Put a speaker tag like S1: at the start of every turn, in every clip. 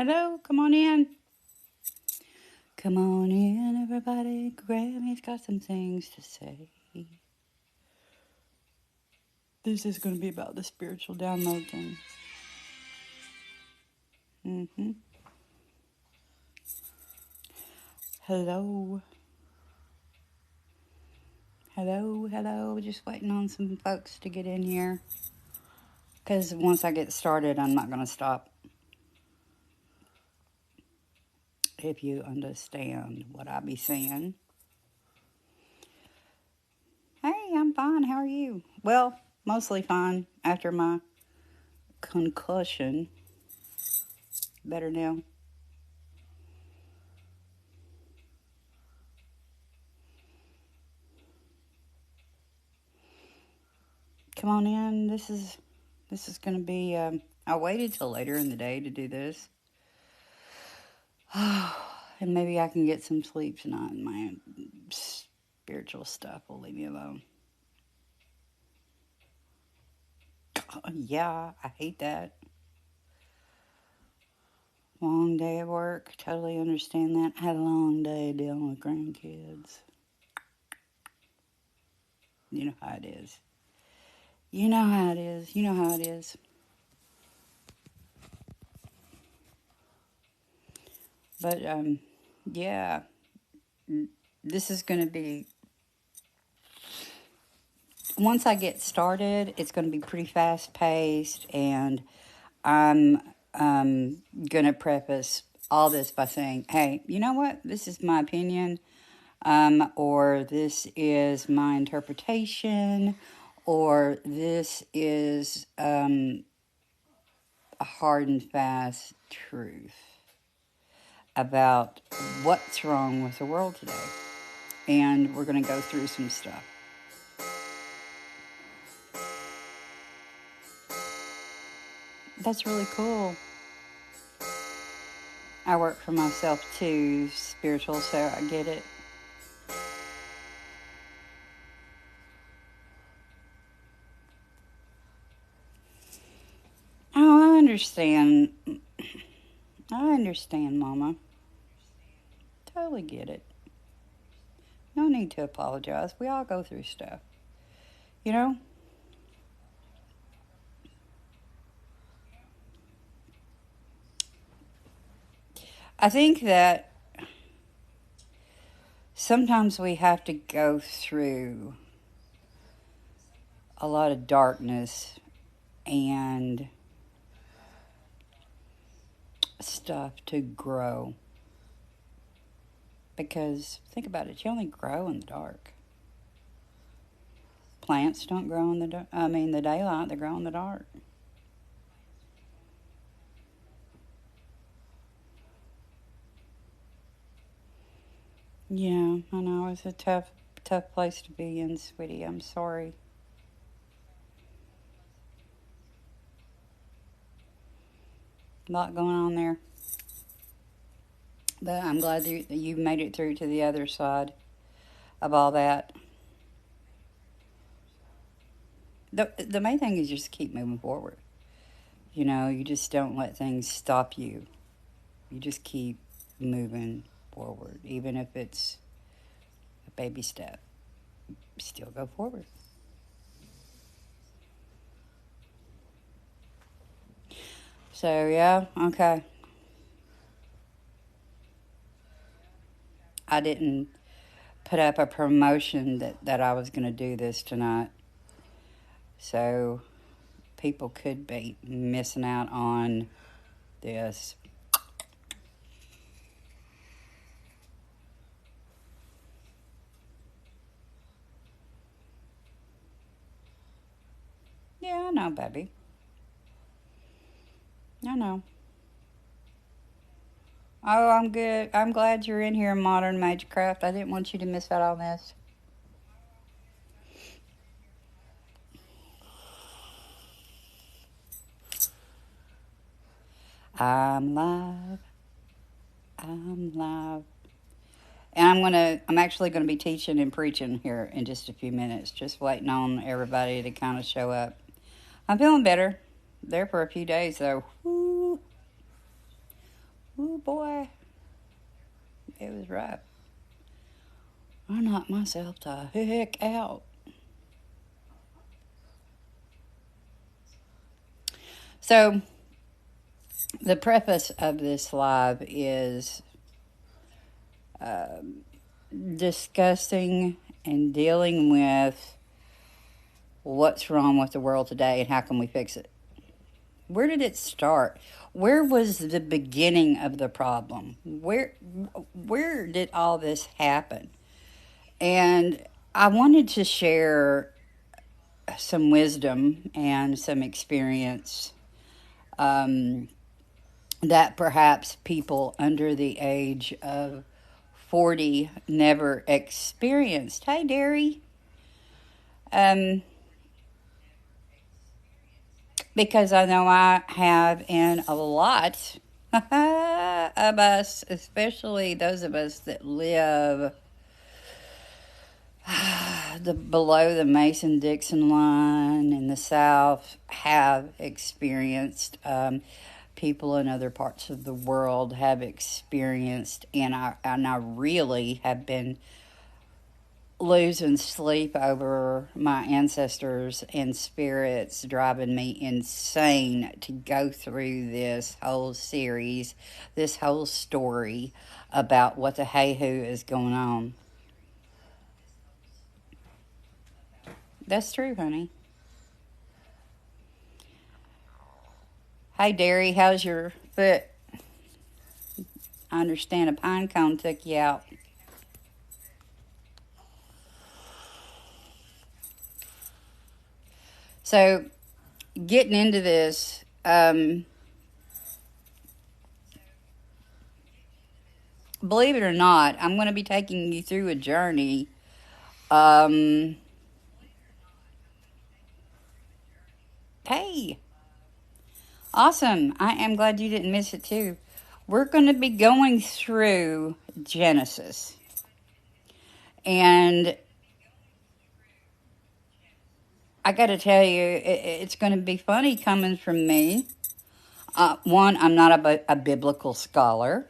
S1: Hello, come on in. Come on in, everybody. Grammy's got some things to say. This is going to be about the spiritual download thing. Hello. Hello. Just waiting on some folks to get in here. Because once I get started, I'm not going to stop. If you understand what I be saying. Hey, I'm fine. How are you? Well, mostly fine after my concussion. Better now. Come on in. This is going to be. I waited till later in the day to do this, and maybe I can get some sleep tonight. And my spiritual stuff will leave me alone. Yeah, I hate that. Long day at work. Totally understand that. I had a long day dealing with grandkids. You know how it is. You know how it is. You know how it is. But yeah, this is going to be. Once I get started, it's going to be pretty fast paced, and I'm going to preface all this by saying, hey, you know what? This is my opinion, or this is my interpretation, or this is a hard and fast truth about what's wrong with the world today. And we're going to go through some stuff. That's really cool. I work for myself too, spiritual, so I get it. Oh, I understand. I understand, Mama. Totally get it. No need to apologize. We all go through stuff. You know? I think that sometimes we have to go through a lot of darkness and stuff to grow. Because think about it, you only grow in the dark. Plants don't grow in the daylight, they grow in the dark. Yeah, I know. It's a tough place to be in, sweetie. I'm sorry. A lot going on there. But I'm glad that you made it through to the other side of all that. The main thing is just keep moving forward. You know, you just don't let things stop you. You just keep moving forward, even if it's a baby step. Still go forward. So yeah, okay. I didn't put up a promotion that I was going to do this tonight. So people could be missing out on this. Yeah, I know, baby. I know. Oh, I'm good. I'm glad you're in here, Modern Magecraft. I didn't want you to miss out on this. I'm live. I'm live. And I'm actually gonna be teaching and preaching here in just a few minutes. Just waiting on everybody to kind of show up. I'm feeling better. There for a few days though. Woo. Ooh, boy, it was rough. I knocked myself the heck out. So, the preface of this live is discussing and dealing with what's wrong with the world today and how can we fix it. Where did it start? Where was the beginning of the problem? Where did all this happen? And I wanted to share some wisdom and some experience that perhaps people under the age of 40 never experienced. Hey, Derry. Because I know I have, and a lot of us, especially those of us that live below the Mason-Dixon line in the South, have experienced. People in other parts of the world have experienced, and I really have been losing sleep over my ancestors and spirits driving me insane to go through this whole series, this whole story about what the hey-hoo is going on. That's true, honey. Hey, Derry, how's your foot? I understand a pine cone took you out. So, getting into this, believe it or not, I'm going to be taking you through a journey. Hey, awesome. I am glad you didn't miss it too. We're going to be going through Genesis. And I got to tell you, it's going to be funny coming from me. One, I'm not a biblical scholar,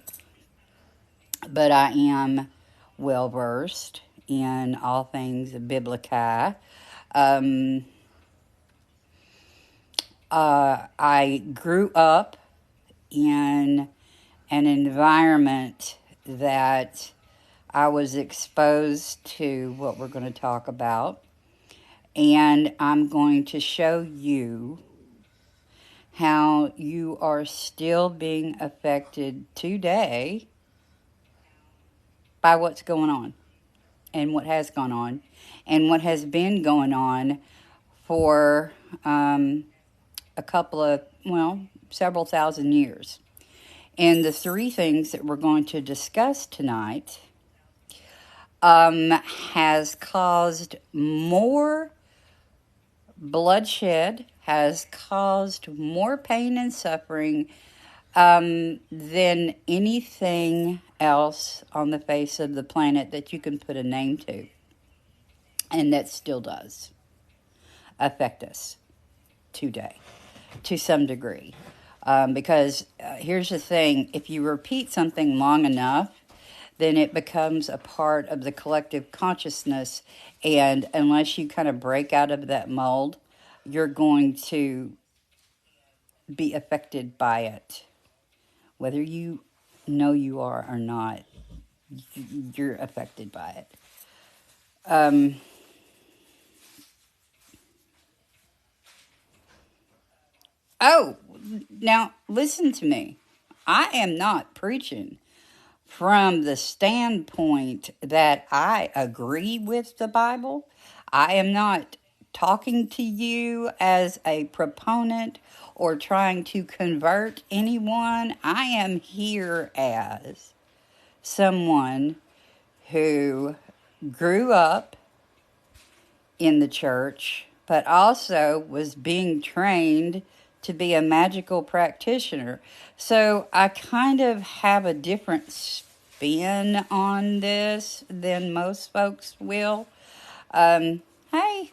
S1: but I am well versed in all things biblical. I grew up in an environment that I was exposed to what we're going to talk about. And I'm going to show you how you are still being affected today by what's going on and what has gone on and what has been going on for a couple of, several thousand years. And the three things that we're going to discuss tonight has caused more bloodshed, has caused more pain and suffering than anything else on the face of the planet that you can put a name to. And that still does affect us today to some degree. Because here's the thing, if you repeat something long enough, then it becomes a part of the collective consciousness. And unless you kind of break out of that mold, you're going to be affected by it. Whether you know you are or not, you're affected by it. Oh, now listen to me. I am not preaching from the standpoint that I agree with the Bible. I am not talking to you as a proponent or trying to convert anyone. I am here as someone who grew up in the church, but also was being trained to be a magical practitioner. So I kind of have a different spin on this than most folks will. Hey,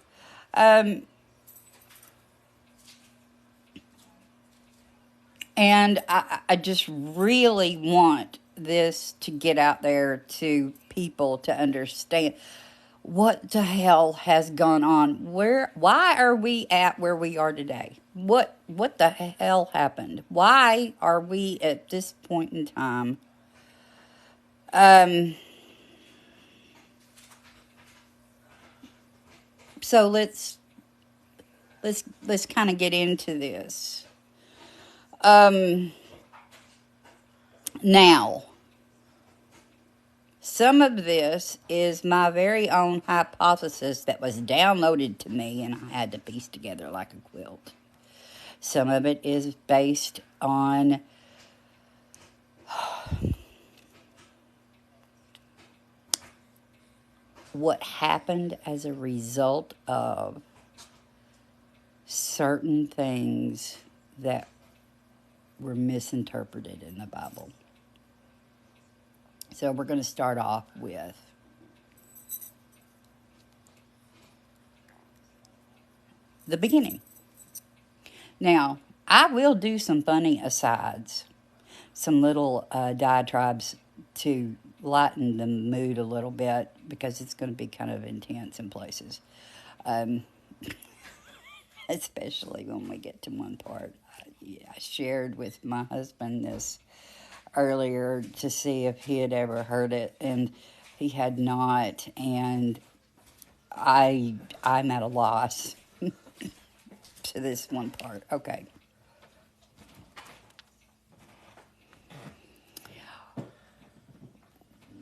S1: And I just really want this to get out there to people to understand what the hell has gone on. Why are we at where we are today? What the hell happened? Why are we at this point in time? So let's kind of get into this. Now, some of this is my very own hypothesis that was downloaded to me and I had to piece together like a quilt. Some of it is based on what happened as a result of certain things that were misinterpreted in the Bible. So we're going to start off with the beginning. Now, I will do some funny asides, some little diatribes to lighten the mood a little bit because it's going to be kind of intense in places. Especially when we get to one part. I shared with my husband this earlier to see if he had ever heard it, and he had not, and I'm at a loss to this one part. Okay.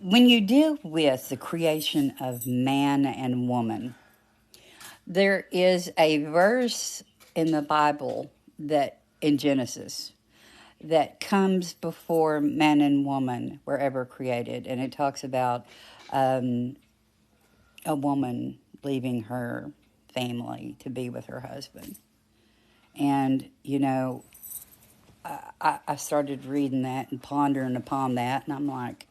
S1: When you deal with the creation of man and woman, there is a verse in the Bible that in Genesis that comes before man and woman were ever created, and it talks about a woman leaving her family to be with her husband. And, you know, I started reading that and pondering upon that, and I'm like,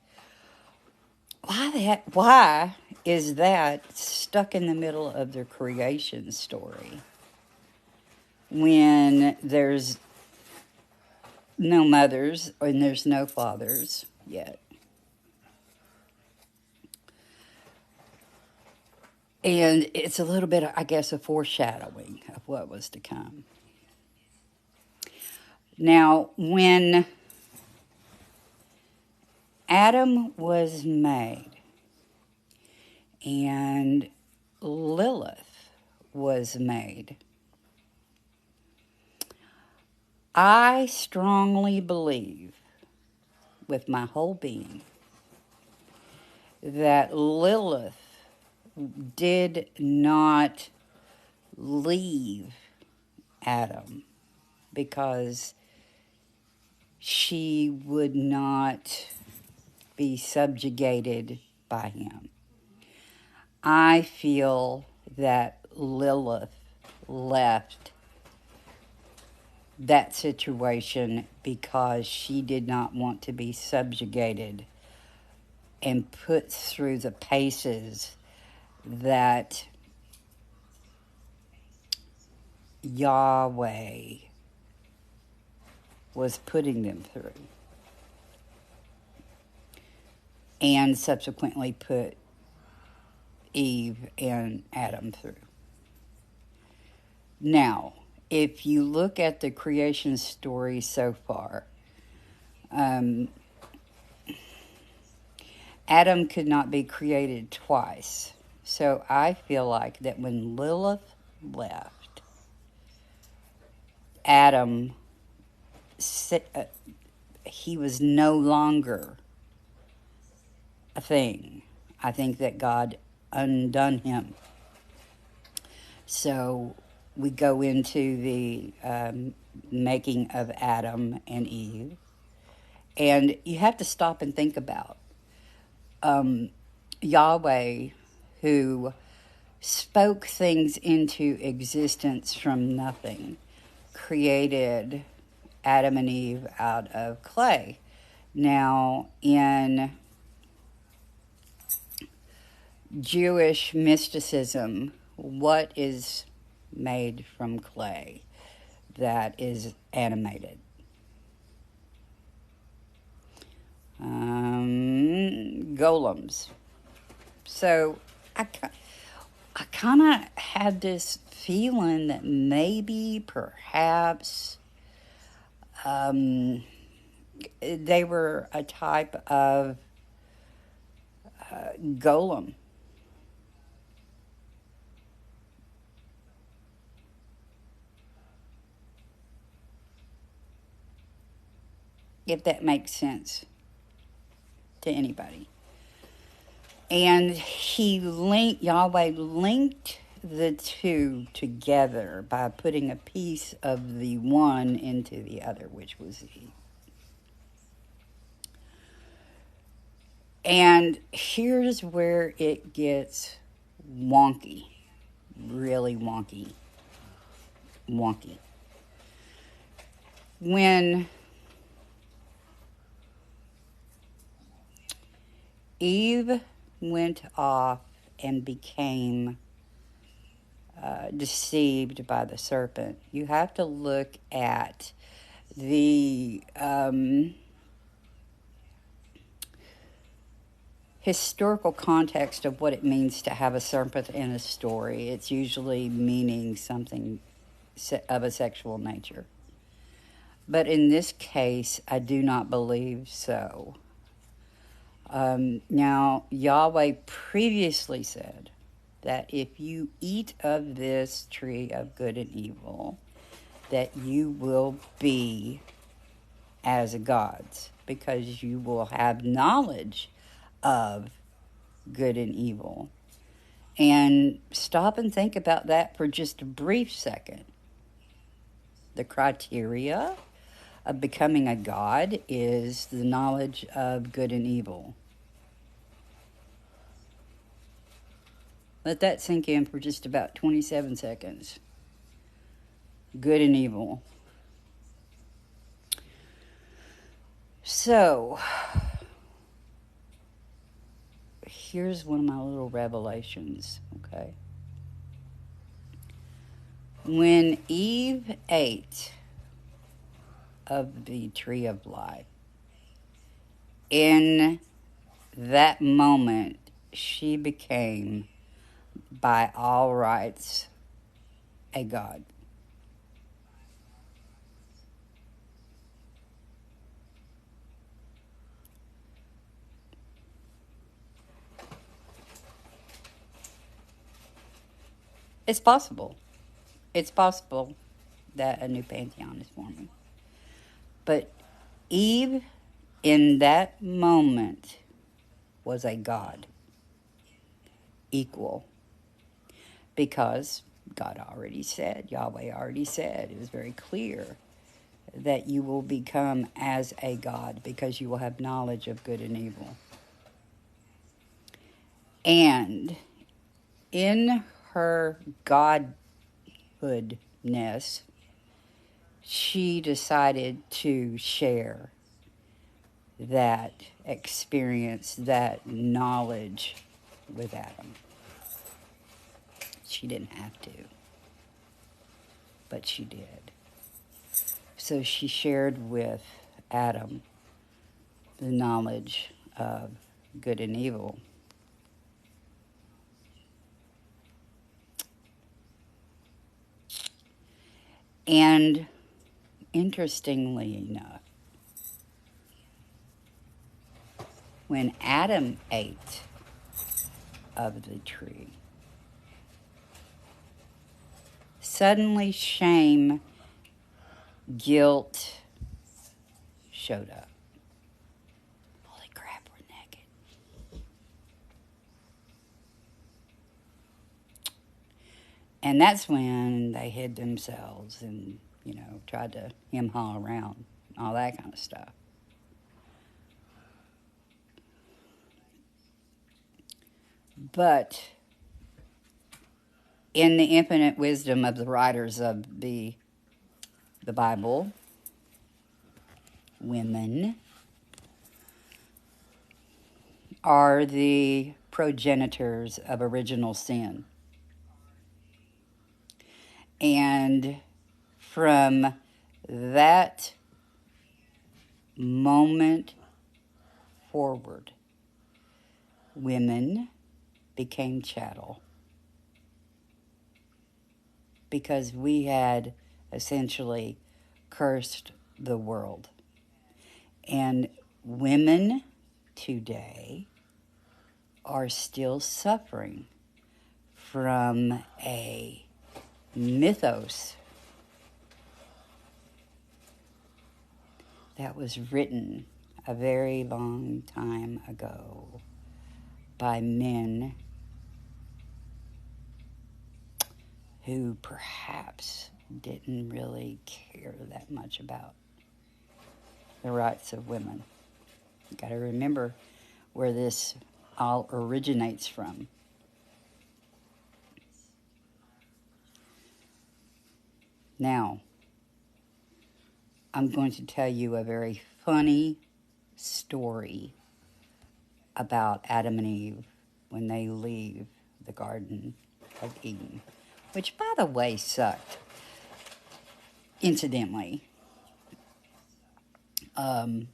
S1: why is that stuck in the middle of the creation story when there's no mothers and there's no fathers yet? And it's a little bit, I guess, a foreshadowing of what was to come. Now, when Adam was made and Lilith was made, I strongly believe with my whole being that Lilith did not leave Adam because she would not be subjugated by him. I feel that Lilith left that situation because she did not want to be subjugated and put through the paces that Yahweh was putting them through, and subsequently put Eve and Adam through. Now, if you look at the creation story so far, Adam could not be created twice. So I feel like that when Lilith left, Adam, he was no longer a thing. I think that God undone him. So we go into the making of Adam and Eve. And you have to stop and think about Yahweh, who spoke things into existence from nothing, created Adam and Eve out of clay. Now, in Jewish mysticism, what is made from clay that is animated? golems. So I, I kind of had this feeling that maybe, perhaps, they were a type of golem. If that makes sense to anybody. And Yahweh linked the two together by putting a piece of the one into the other, which was Eve. And here's where it gets wonky, really wonky. When Eve went off and became deceived by the serpent, you have to look at the historical context of what it means to have a serpent in a story. It's usually meaning something of a sexual nature. But in this case, I do not believe so. Now, Yahweh previously said that if you eat of this tree of good and evil, that you will be as gods, because you will have knowledge of good and evil. And stop and think about that for just a brief second. The criteria of becoming a god is the knowledge of good and evil. Let that sink in for just about 27 seconds. Good and evil. So, here's one of my little revelations, okay? When Eve ate of the tree of life, in that moment, she became, by all rights, a god. It's possible. It's possible that a new pantheon is forming. But Eve, in that moment, was a god, equal, because God already said, Yahweh already said, it was very clear that you will become as a god because you will have knowledge of good and evil. And in her godhoodness, she decided to share that experience, that knowledge with Adam. She didn't have to, but she did. So she shared with Adam the knowledge of good and evil. And interestingly enough, when Adam ate of the tree, suddenly shame, guilt showed up. Holy crap, we're naked. And that's when they hid themselves and, tried to hem-haw around, all that kind of stuff. But in the infinite wisdom of the writers of the Bible, women are the progenitors of original sin. And from that moment forward, women became chattel because we had essentially cursed the world. And women today are still suffering from a mythos that was written a very long time ago by men who perhaps didn't really care that much about the rights of women. You got to remember where this all originates from. Now, I'm going to tell you a very funny story about Adam and Eve when they leave the Garden of Eden, which, by the way, sucked. Incidentally, they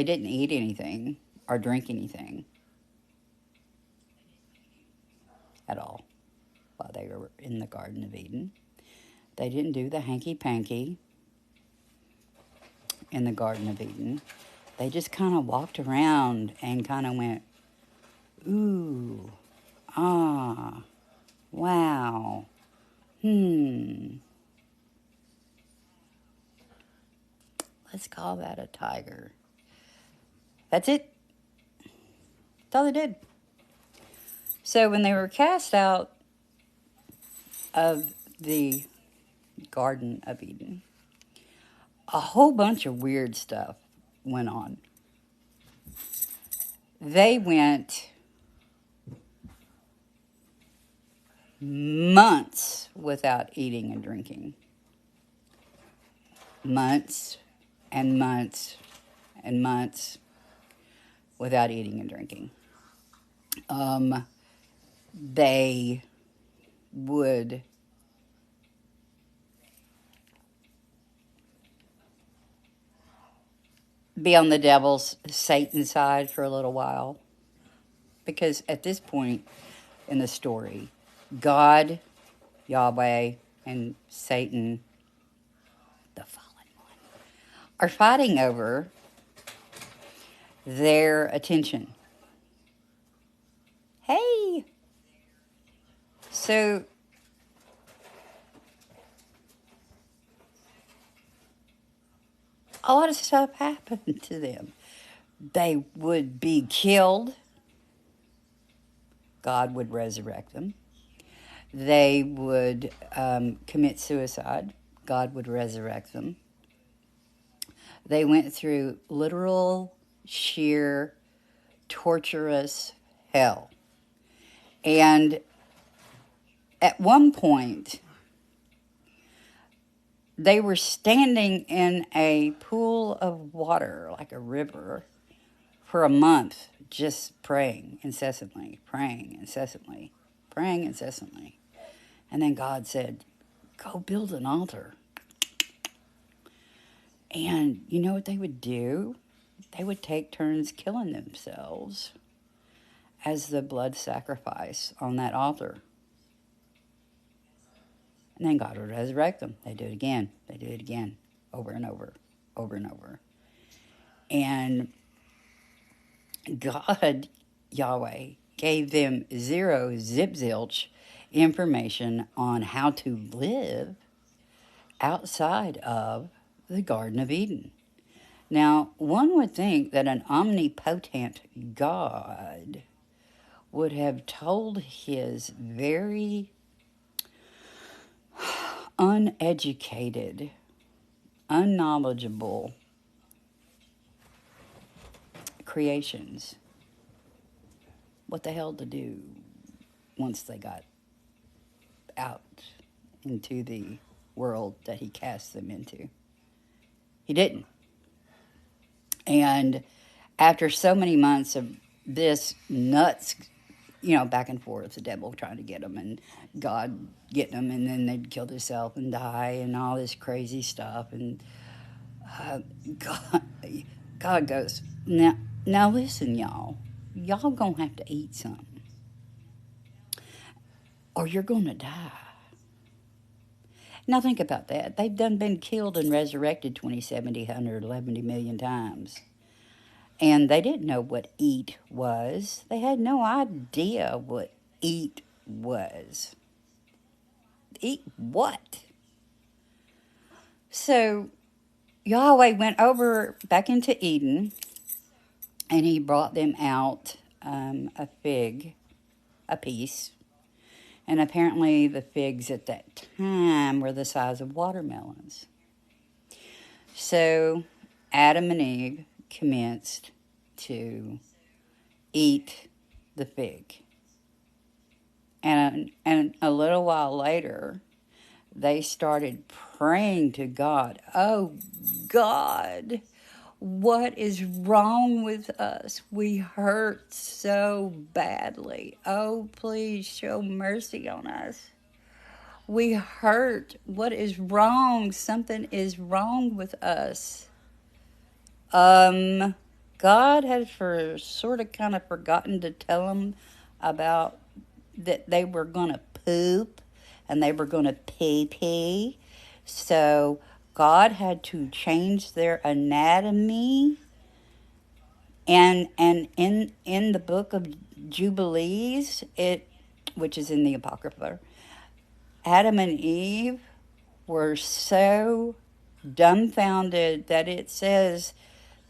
S1: didn't eat anything or drink anything at all while they were in the Garden of Eden. They didn't do the hanky-panky in the Garden of Eden. They just kind of walked around and kind of went, ooh, ah, wow, let's call that a tiger. That's it. That's all they did. So when they were cast out of the Garden of Eden, a whole bunch of weird stuff went on. They went months without eating and drinking. Months and months and months without eating and drinking. They would be on the devil's, Satan's side for a little while. Because at this point in the story, God, Yahweh, and Satan, the fallen one, are fighting over their attention. Hey! So, a lot of stuff happened to them. They would be killed. God would resurrect them. They would commit suicide. God would resurrect them. They went through literal, sheer, torturous hell. And at one point, they were standing in a pool of water, like a river, for a month, just praying incessantly, praying incessantly, praying incessantly. And then God said, go build an altar. And you know what they would do? They would take turns killing themselves as the blood sacrifice on that altar. And then God would resurrect them. They do it again. They do it again. Over and over. Over and over. And God, Yahweh, gave them zero zip zilch information on how to live outside of the Garden of Eden. Now, one would think that an omnipotent God would have told his very uneducated, unknowledgeable creations what the hell to do once they got out into the world that he cast them into. He didn't. And after so many months of this nuts, back and forth, the devil trying to get them and God getting them, and then they'd kill themselves and die and all this crazy stuff. And God goes, Now, now listen, y'all. Y'all gonna have to eat something, or you're gonna die. Now think about that. They've done been killed and resurrected 20, 70, 100, 11 million times. And they didn't know what eat was. They had no idea what eat was. Eat what? So Yahweh went over back into Eden, and he brought them out a fig, a piece. And apparently the figs at that time were the size of watermelons. So Adam and Eve commenced to eat the fig. And a little while later, they started praying to God. Oh, God, what is wrong with us? We hurt so badly. Oh, please show mercy on us. We hurt. What is wrong? Something is wrong with us. God had sort of kind of forgotten to tell them about that they were going to poop and they were going to pee. So God had to change their anatomy. And in the book of Jubilees, which is in the Apocrypha, Adam and Eve were so dumbfounded that it says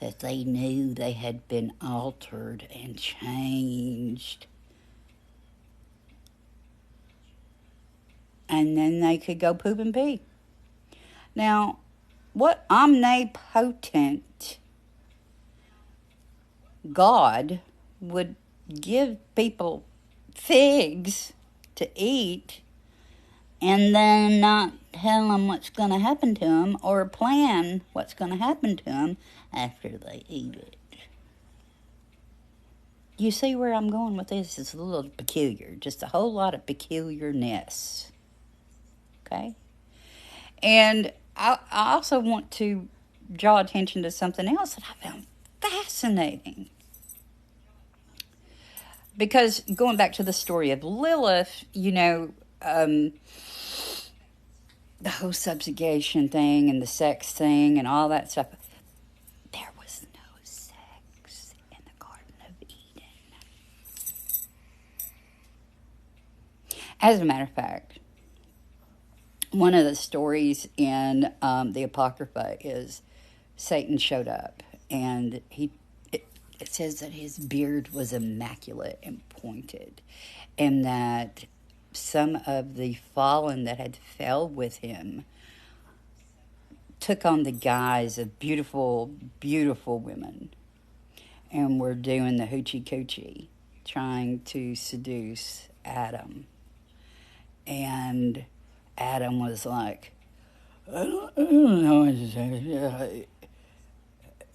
S1: that they knew they had been altered and changed. And then they could go poop and pee. Now, what omnipotent God would give people figs to eat and then not tell them what's going to happen to them or plan what's going to happen to them after they eat it? You see where I'm going with this? It's a little peculiar, just a whole lot of peculiarness. Okay? And I also want to draw attention to something else that I found fascinating. Because going back to the story of Lilith, the whole subjugation thing and the sex thing and all that stuff, there was no sex in the Garden of Eden. As a matter of fact, one of the stories in the Apocrypha is Satan showed up, and it says that his beard was immaculate and pointed, and that some of the fallen that had fell with him took on the guise of beautiful, beautiful women and were doing the hoochie coochie, trying to seduce Adam. And Adam was like, I don't know what to say.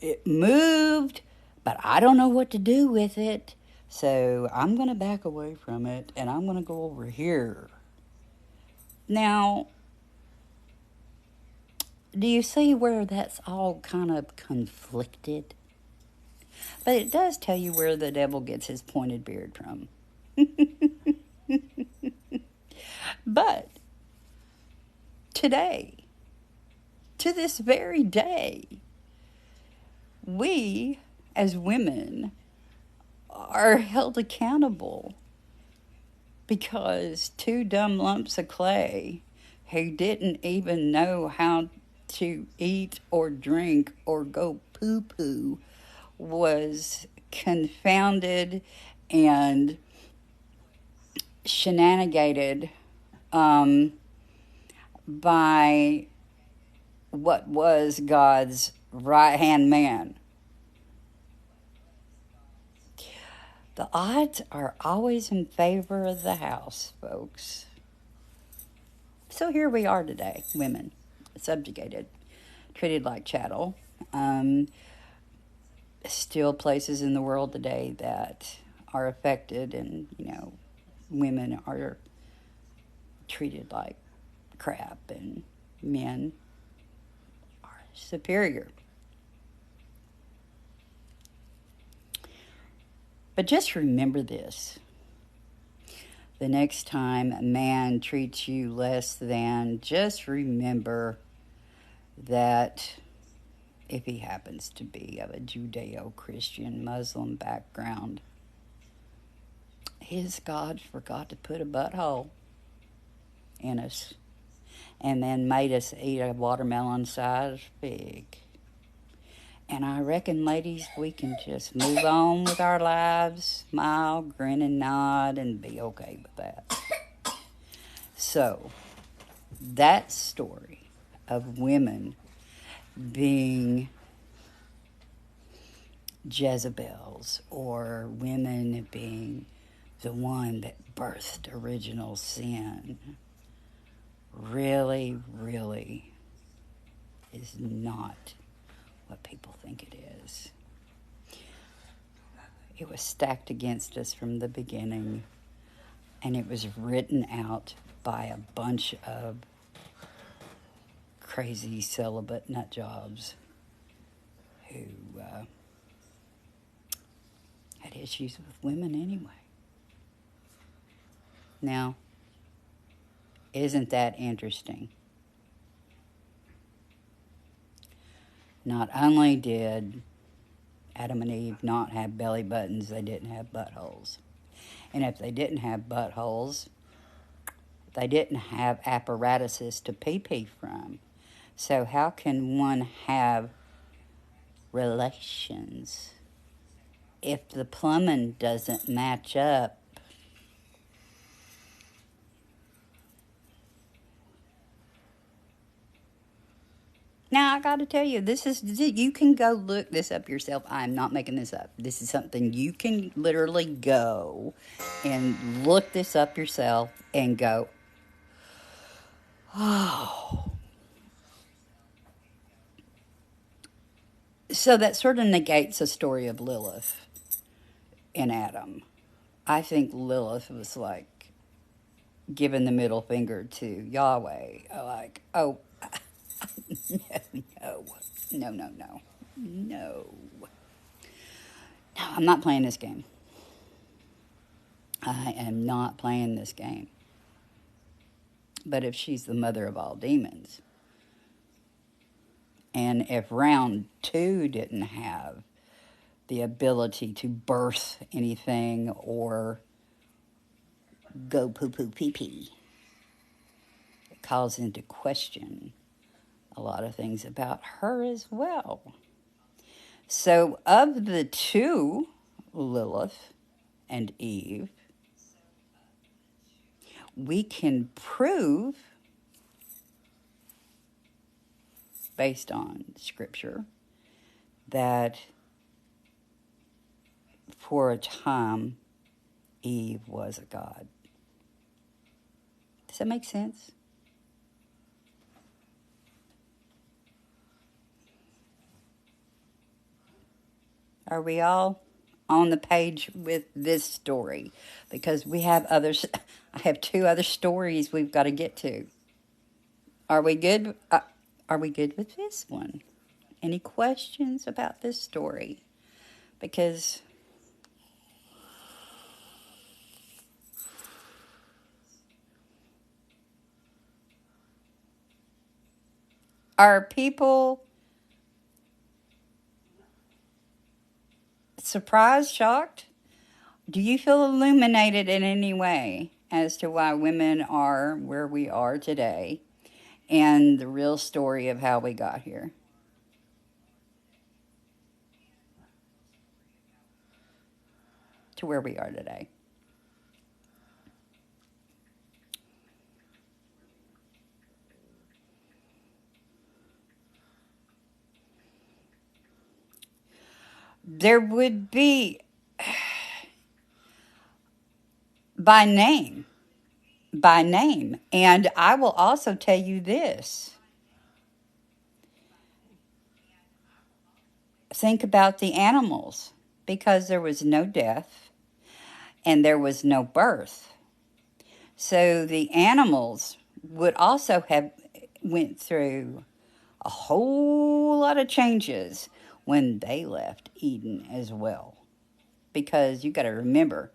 S1: It moved, but I don't know what to do with it. So I'm going to back away from it, and I'm going to go over here. Now, do you see where that's all kind of conflicted? But it does tell you where the devil gets his pointed beard from. But today, to this very day, we as women are held accountable because two dumb lumps of clay who didn't even know how to eat or drink or go poo-poo was confounded and shenanigated by what was God's right-hand man. The odds are always in favor of the house, folks. So here we are today, women, subjugated, treated like chattel. Still places in the world today that are affected, and, women are treated like crap, and men are superior. But just remember this. The next time a man treats you less than, just remember that if he happens to be of a Judeo-Christian Muslim background, his God forgot to put a butthole in us and then made us eat a watermelon-sized fig. And I reckon, ladies, we can just move on with our lives, smile, grin, and nod, and be okay with that. So, that story of women being Jezebels or women being the one that birthed original sin really, really is not what people think it is. It was stacked against us from the beginning, and it was written out by a bunch of crazy celibate nut jobs who had issues with women anyway. Now, isn't that interesting? Not only did Adam and Eve not have belly buttons, they didn't have buttholes. And if they didn't have buttholes, they didn't have apparatuses to pee-pee from. So how can one have relations if the plumbing doesn't match up? Now, I got to tell you, you can go look this up yourself. I'm not making this up. This is something you can literally go and look this up yourself and go, oh. So that sort of negates the story of Lilith and Adam. I think Lilith was like giving the middle finger to Yahweh. Like, oh, no. No, I'm not playing this game. I am not playing this game. But if she's the mother of all demons, and if round 2 didn't have the ability to birth anything or go poo-poo pee-pee, it calls into question a lot of things about her as well. So of the 2, Lilith and Eve, we can prove, based on Scripture, that for a time, Eve was a god. Does that make sense? Are we all on the page with this story? Because we have others. I have 2 other stories we've got to get to. Are we good? Are we good with this one? Any questions about this story? Because are people surprised, shocked? Do you feel illuminated in any way as to why women are where we are today and the real story of how we got here? To where we are today. There would be, by name. And I will also tell you this. Think about the animals, because there was no death and there was no birth. So the animals would also have went through a whole lot of changes when they left Eden as well. because you got to remember,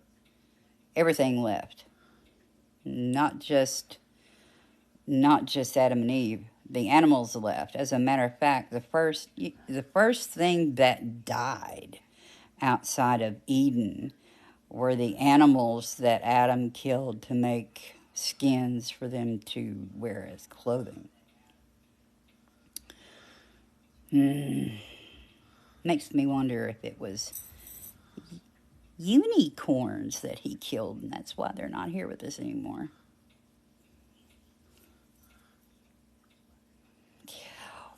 S1: everything left. Not just Adam and Eve. The animals left. As a matter of fact, the first thing that died outside of Eden were the animals that Adam killed to make skins for them to wear as clothing. Makes me wonder if it was unicorns that he killed, and that's why they're not here with us anymore.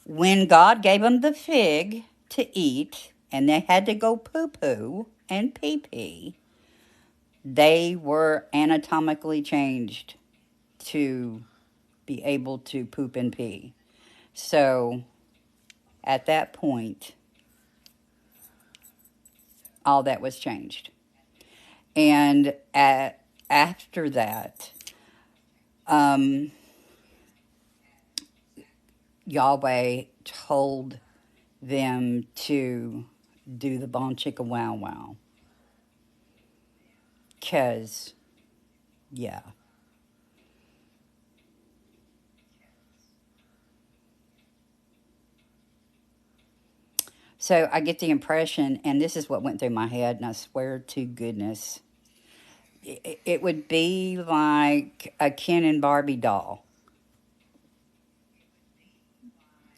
S1: When God gave them the fig to eat, and they had to go poo-poo and pee-pee, they were anatomically changed to be able to poop and pee. So, at that point, all that was changed. And after that, Yahweh told them to do the bon chicka wow wow. Because, yeah. So I get the impression, and this is what went through my head, and I swear to goodness, it would be like a Ken and Barbie doll.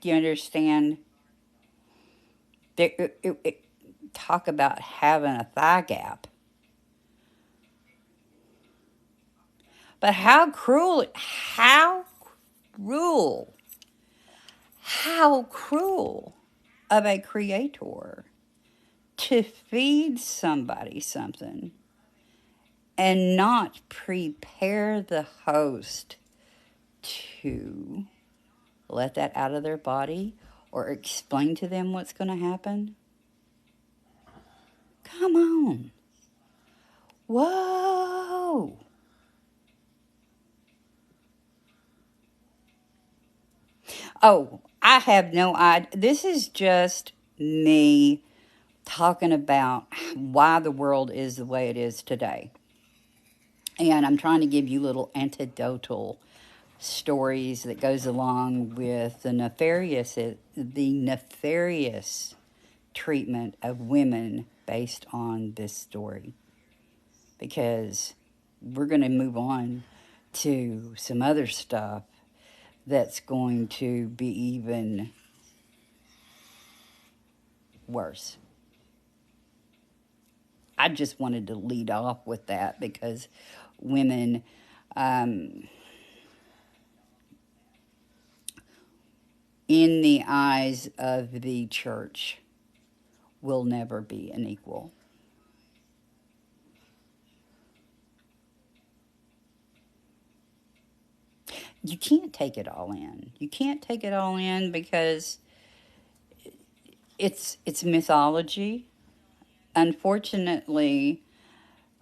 S1: Do you understand? Talk about having a thigh gap. But cruel, how cruel of a creator to feed somebody something and not prepare the host to let that out of their body or explain to them what's going to happen. Come on. Whoa. Oh, I have no idea. This is just me talking about why the world is the way it is today. And I'm trying to give you little anecdotal stories that goes along with the nefarious treatment of women based on this story. Because we're going to move on to some other stuff that's going to be even worse. I just wanted to lead off with that because women, in the eyes of the church, will never be an equal. You can't take it all in. You can't take it all in because it's mythology. Unfortunately,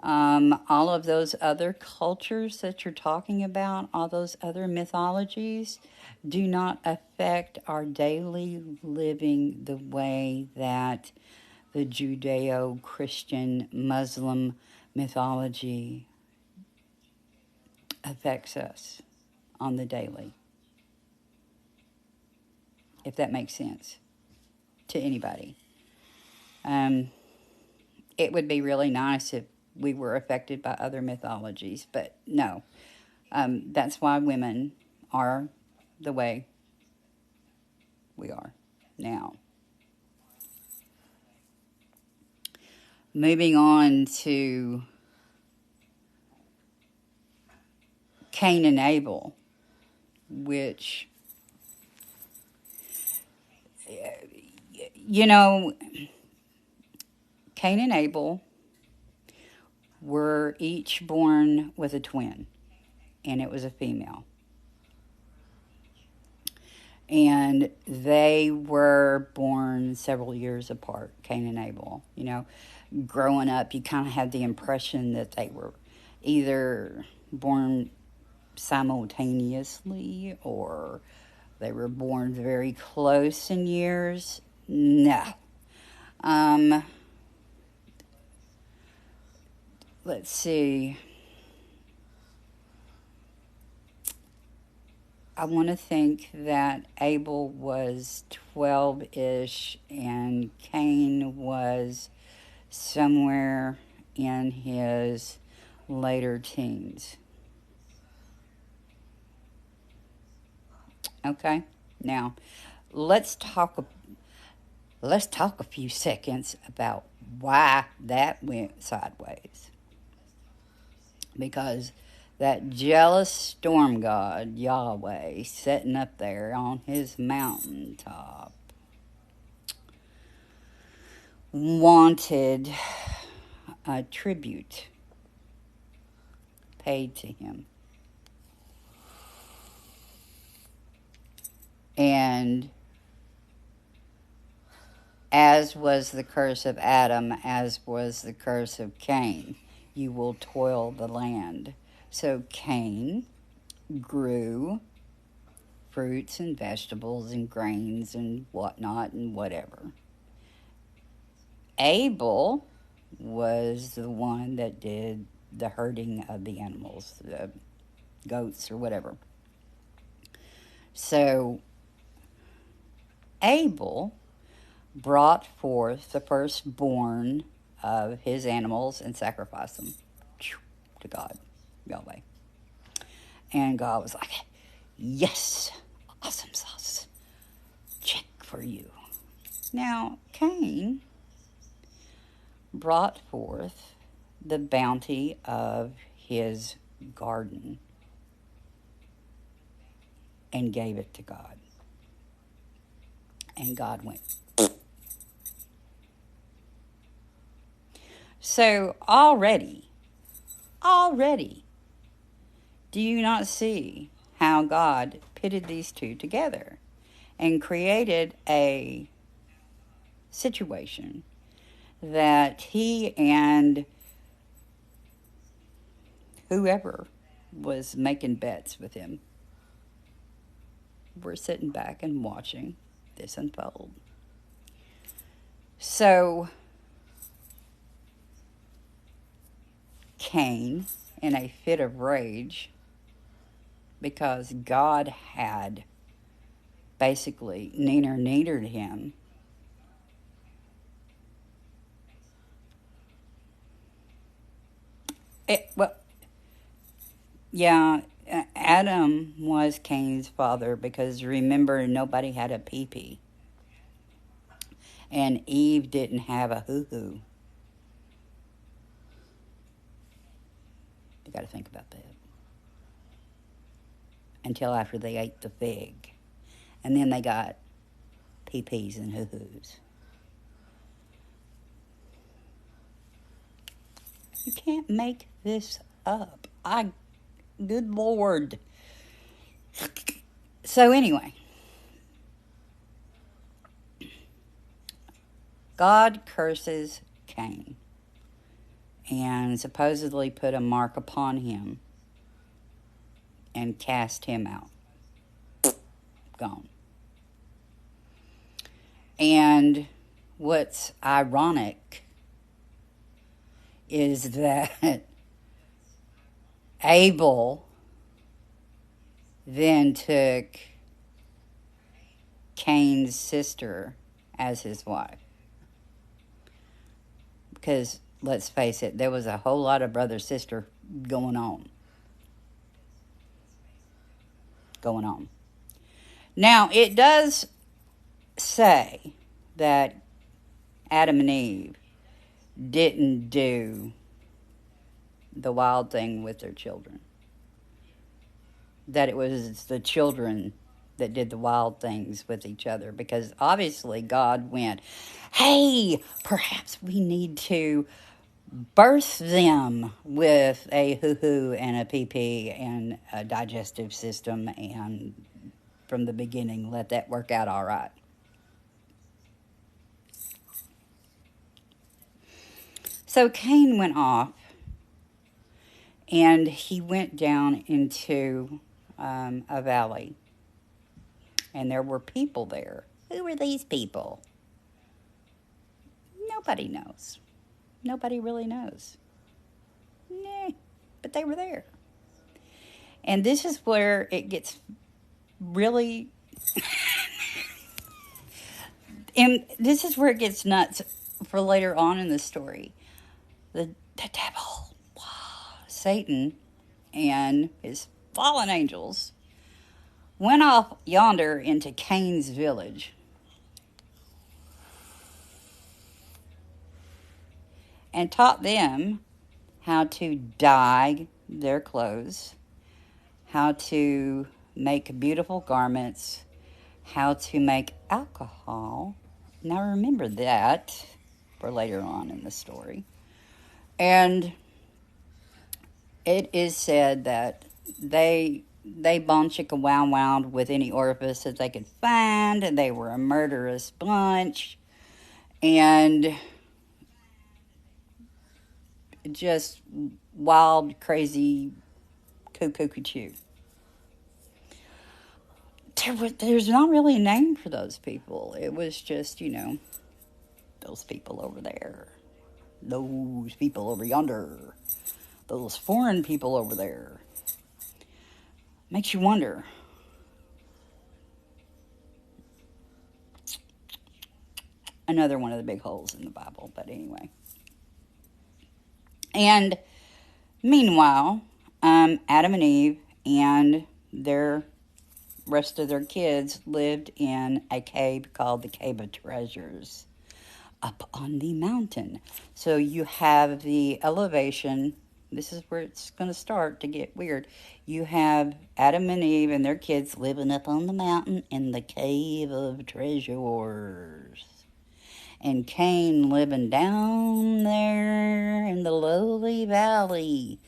S1: all of those other cultures that you're talking about, all those other mythologies, do not affect our daily living the way that the Judeo-Christian Muslim mythology affects us on the daily. If that makes sense to anybody. It would be really nice if we were affected by other mythologies, but no. That's why women are the way we are now. Moving on to Cain and Abel, which, you know, Cain and Abel were each born with a twin, and it was a female. And they were born several years apart, Cain and Abel. You know, growing up, you kind of had the impression that they were either born simultaneously or they were born very close in years. No. let's see. I want to think that Abel was 12-ish and Cain was somewhere in his later teens. Okay? Now, let's talk a few seconds about why that went sideways. Because that jealous storm god, Yahweh, sitting up there on his mountaintop, wanted a tribute paid to him. And as was the curse of Adam, as was the curse of Cain, you will toil the land. So Cain grew fruits and vegetables and grains and whatnot and whatever. Abel was the one that did the herding of the animals, the goats or whatever. So Abel brought forth the firstborn of his animals and sacrificed them to God, Yahweh. And God was like, yes, awesome sauce. Check for you. Now, Cain brought forth the bounty of his garden and gave it to God. And God went. So already, do you not see how God pitted these two together and created a situation that he and whoever was making bets with him were sitting back and watching this unfold? So Cain, in a fit of rage, because God had basically neenered him, Adam was Cain's father because remember, nobody had a pee-pee. And Eve didn't have a hoo-hoo. You got to think about that. Until after they ate the fig. And then they got pee-pees and hoo-hoos. You can't make this up. Good Lord. So anyway, God curses Cain and supposedly put a mark upon him and cast him out. Gone. And what's ironic is that Abel then took Cain's sister as his wife. Because, let's face it, there was a whole lot of brother-sister going on. Now, it does say that Adam and Eve didn't do the wild thing with their children. That it was the children that did the wild things with each other. Because obviously God went, hey, perhaps we need to birth them with a hoo-hoo and a pee-pee and a digestive system, and from the beginning let that work out all right. So Cain went off, and he went down into a valley, and there were people there. Who were these people? Nobody knows. Nobody really knows. Nah, but they were there. And this is where it gets really, and this is where it gets nuts for later on in the story. The devil, Satan, and his fallen angels went off yonder into Cain's village and taught them how to dye their clothes, how to make beautiful garments, how to make alcohol. Now remember that for later on in the story. And it is said that they bon chicka wow wowed with any orifice that they could find, and they were a murderous bunch, and just wild, crazy, cuckoo cuckoo. There's not really a name for those people. It was just, those people over there, those people over yonder, those foreign people over there. Makes you wonder. Another one of the big holes in the Bible, but anyway. And meanwhile, Adam and Eve and their rest of their kids lived in a cave called the Cave of Treasures up on the mountain. So you have the elevation. This is where it's going to start to get weird. You have Adam and Eve and their kids living up on the mountain in the Cave of Treasures. And Cain living down there in the lowly valley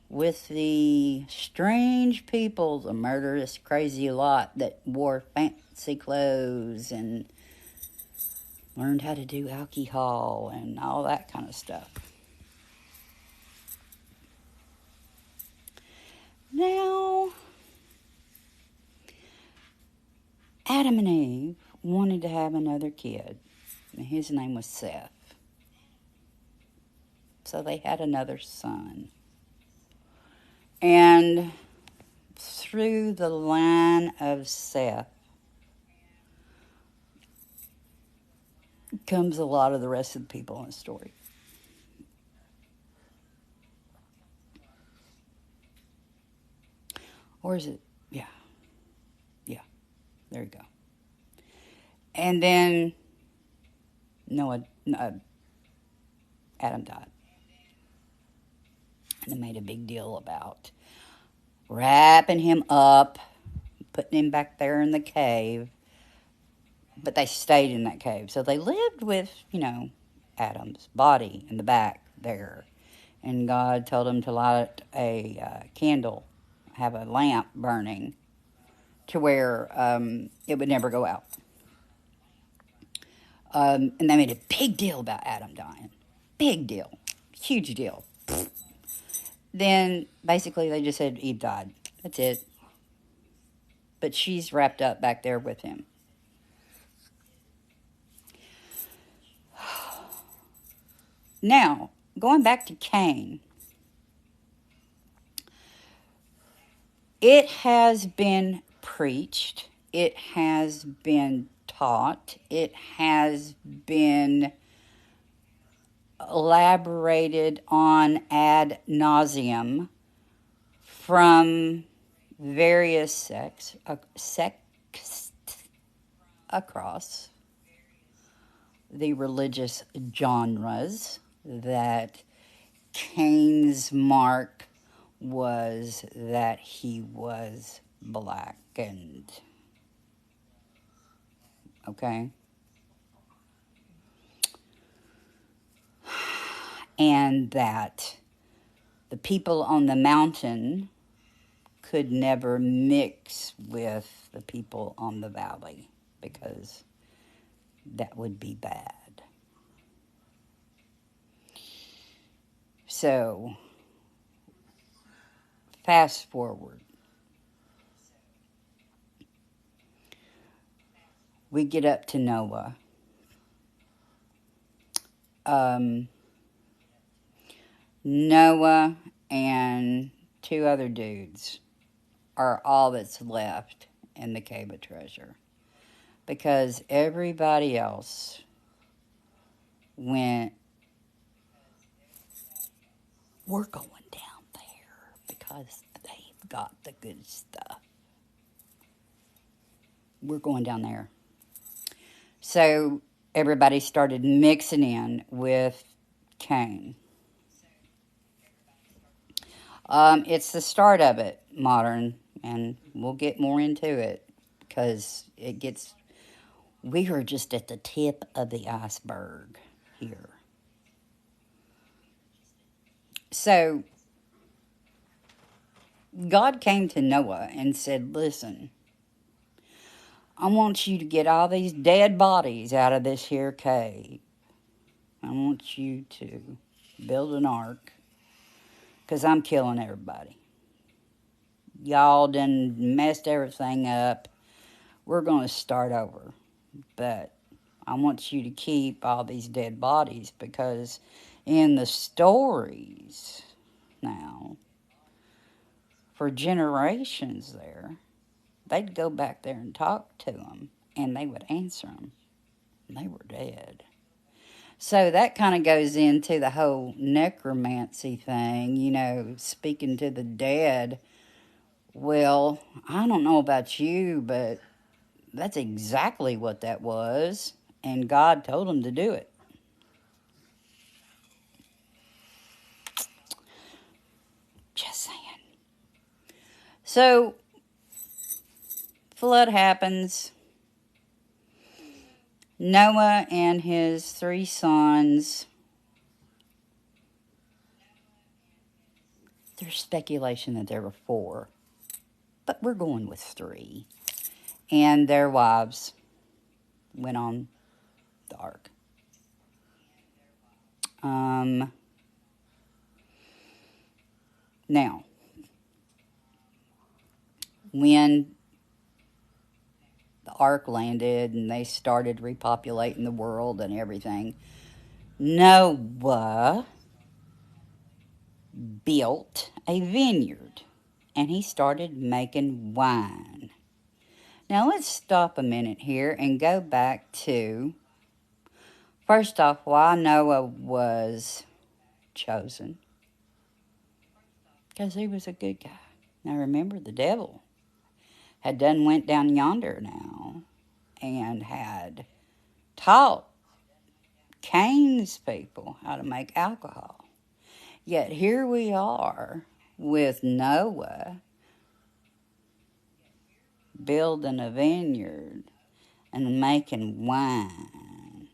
S1: with the strange people, the murderous, crazy lot that wore fancy clothes and learned how to do alcohol and all that kind of stuff. Now, Adam and Eve wanted to have another kid, and his name was Seth. So they had another son. And through the line of Seth comes a lot of the rest of the people in the story. Or is it? Yeah. Yeah. There you go. And then Adam died. And they made a big deal about wrapping him up, putting him back there in the cave. But they stayed in that cave. So they lived with, Adam's body in the back there. And God told them to light a candle, have a lamp burning to where it would never go out. And they made a big deal about Adam dying. Big deal. Huge deal. Then, basically, they just said Eve died. That's it. But she's wrapped up back there with him. Now, going back to Cain, it has been preached. It has been taught. It has been elaborated on ad nauseum from various sects across the religious genres that Cain's mark was that he was blackened. Okay? And that the people on the mountain could never mix with the people on the valley because that would be bad. So, fast forward. We get up to Noah. Noah and two other dudes are all that's left in the cave of treasure. Because everybody else went, we're going down there because they've got the good stuff. We're going down there. So everybody started mixing in with Cain. It's the start of it, modern, and we'll get more into it because we are just at the tip of the iceberg here. So God came to Noah and said, listen, I want you to get all these dead bodies out of this here cave. I want you to build an ark because I'm killing everybody. Y'all done messed everything up. We're going to start over. But I want you to keep all these dead bodies because in the stories now, for generations there, they'd go back there and talk to them, and they would answer them. They were dead. So that kind of goes into the whole necromancy thing, speaking to the dead. Well, I don't know about you, but that's exactly what that was, and God told him to do it. Just saying. So, flood happens. Noah and his 3 sons. There's speculation that there were 4, but we're going with 3. And their wives went on the ark. Now, when the ark landed and they started repopulating the world and everything, Noah built a vineyard and he started making wine. Now let's stop a minute here and go back to, first off, why Noah was chosen. Because he was a good guy. Now remember, the devil had done went down yonder now and had taught Cain's people how to make alcohol. Yet here we are with Noah building a vineyard and making wine.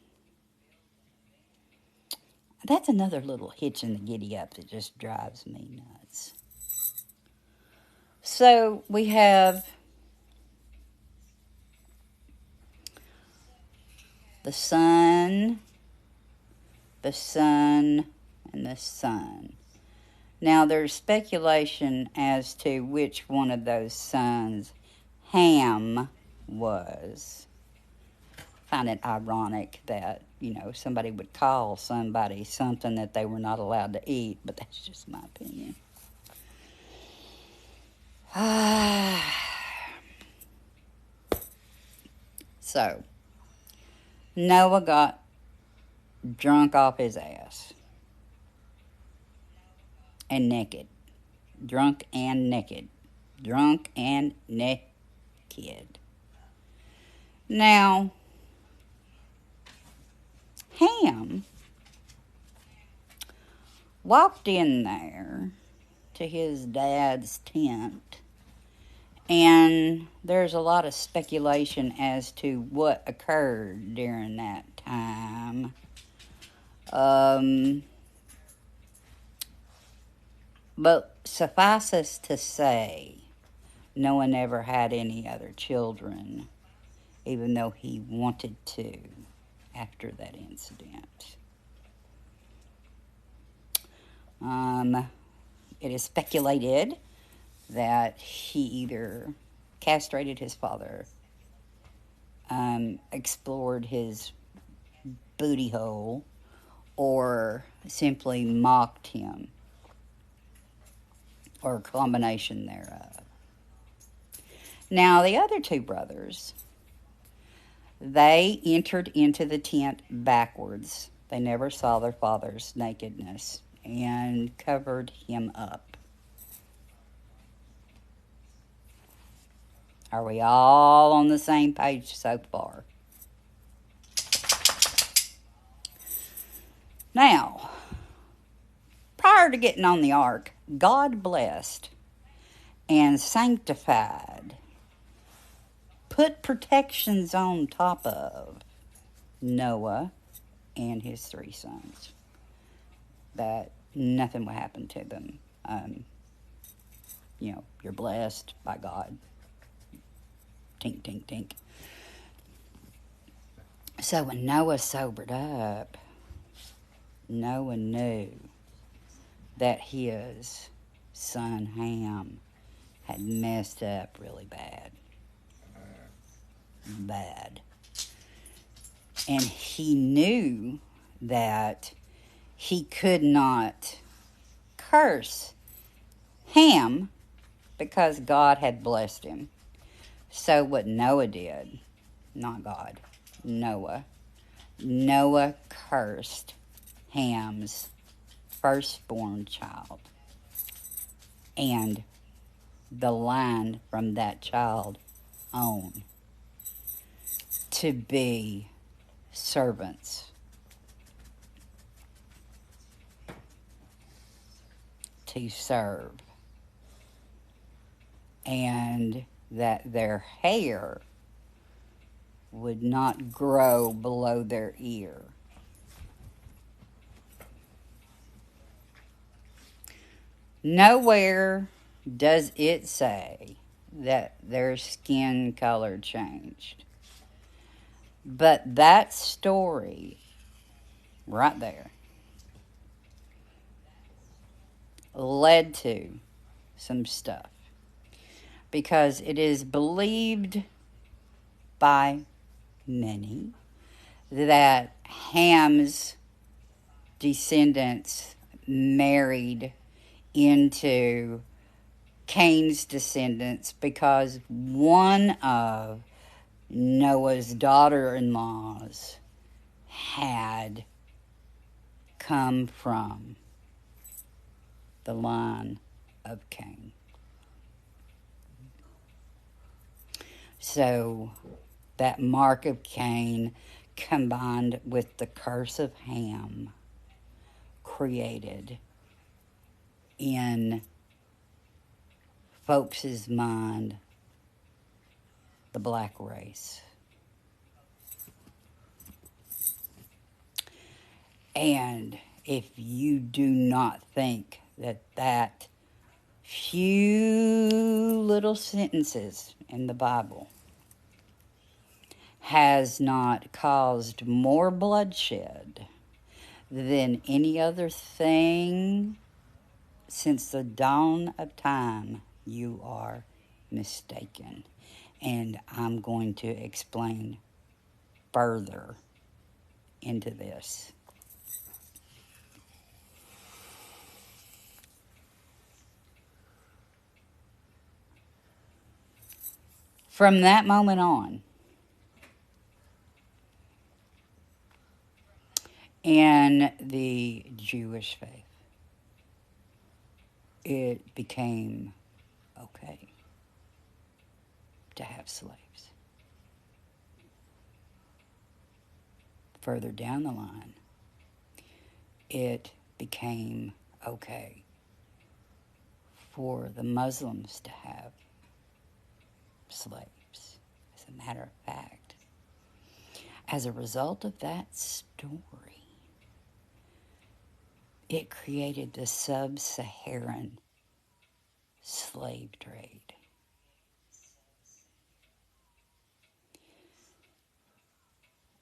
S1: That's another little hitch in the giddy up that just drives me nuts. So we have the sun, the sun, and the sun. Now there's speculation as to which one of those sons Ham was. I find it ironic that, somebody would call somebody something that they were not allowed to eat, but that's just my opinion. So, Noah got drunk off his ass. And naked. Drunk and naked. Drunk and naked. Now, Ham walked in there to his dad's tent, and there's a lot of speculation as to what occurred during that time. But suffice us to say, Noah never had any other children, even though he wanted to after that incident. It is speculated that he either castrated his father, explored his booty hole, or simply mocked him or a combination thereof. Now, the other two brothers, they entered into the tent backwards. They never saw their father's nakedness and covered him up. Are we all on the same page so far? Now, prior to getting on the ark, God blessed and sanctified, put protections on top of Noah and his 3 sons, that nothing would happen to them. You're blessed by God. Tink, tink, tink. So when Noah sobered up, Noah knew that his son Ham had messed up really bad. Bad. And he knew that he could not curse Ham because God had blessed him. So what Noah did, not God, Noah cursed Ham's firstborn child and the line from that child on to be servants, to serve, and that their hair would not grow below their ear. Nowhere does it say that their skin color changed. But that story right there led to some stuff. Because it is believed by many that Ham's descendants married into Cain's descendants because one of Noah's daughter-in-laws had come from the line of Cain. So that mark of Cain combined with the curse of Ham created in folks' mind the black race. And if you do not think that that few little sentences in the Bible has not caused more bloodshed than any other thing since the dawn of time, you are mistaken. And I'm going to explain further into this. From that moment on, in the Jewish faith, it became okay to have slaves. Further down the line, it became okay for the Muslims to have slaves. As a matter of fact, as a result of that story, it created the sub-Saharan slave trade.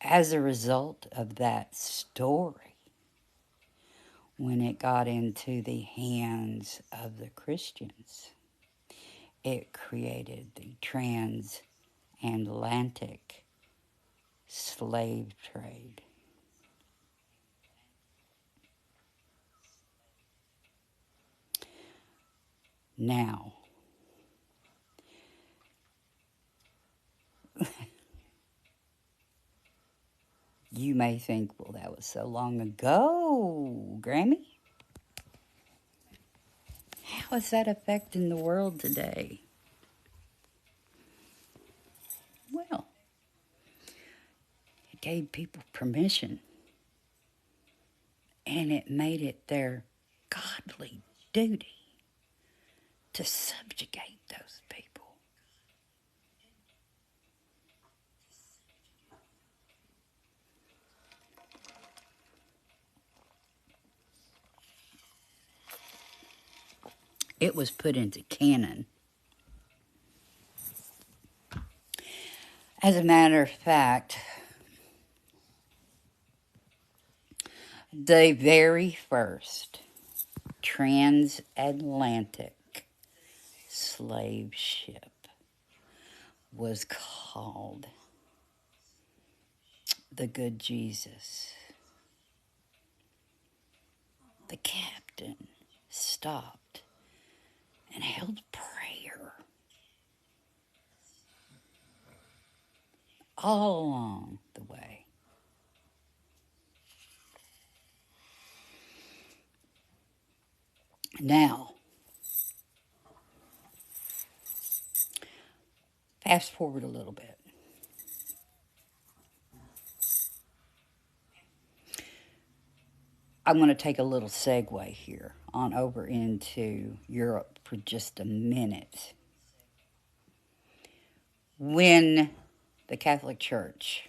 S1: As a result of that story, when it got into the hands of the Christians, it created the transatlantic slave trade. Now, you may think, well, that was so long ago, Grammy. How is that affecting the world today? Well, it gave people permission, and it made it their godly duty to subjugate those people. It was put into canon. As a matter of fact, the very first transatlantic slave ship was called the Good Jesus. The captain stopped and held prayer all along the way. Now, fast forward a little bit. I'm going to take a little segue here on over into Europe for just a minute. When the Catholic Church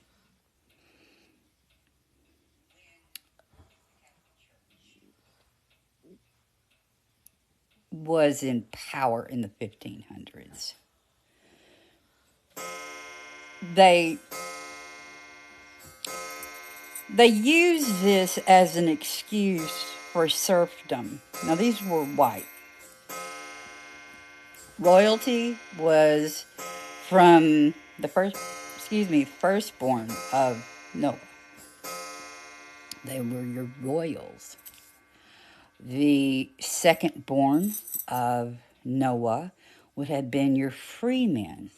S1: was in power in the 1500s, they used this as an excuse for serfdom. Now, these were white. Royalty was from the firstborn of Noah. They were your royals. The secondborn of Noah would have been your freemen.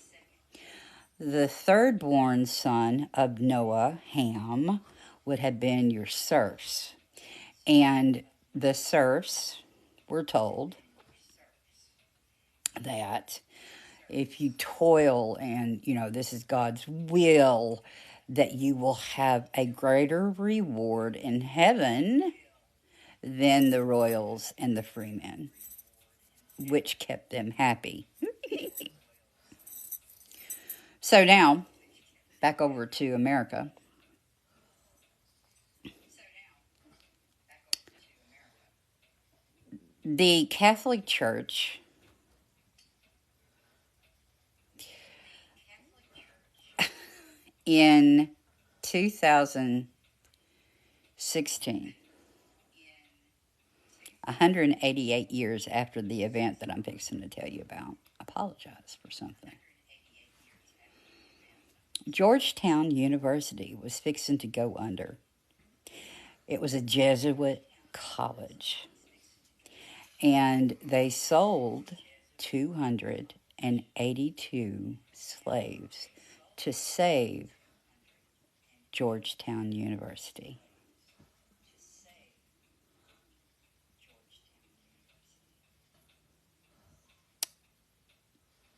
S1: The thirdborn son of Noah, Ham, would have been your serfs. And the serfs were told that if you toil and, this is God's will, that you will have a greater reward in heaven than the royals and the freemen, which kept them happy. So now, back over to America. The Catholic Church in 2016, 188 years after the event that I'm fixing to tell you about, apologize for something. Georgetown University was fixing to go under. It was a Jesuit college. And they sold 282 slaves to save Georgetown University.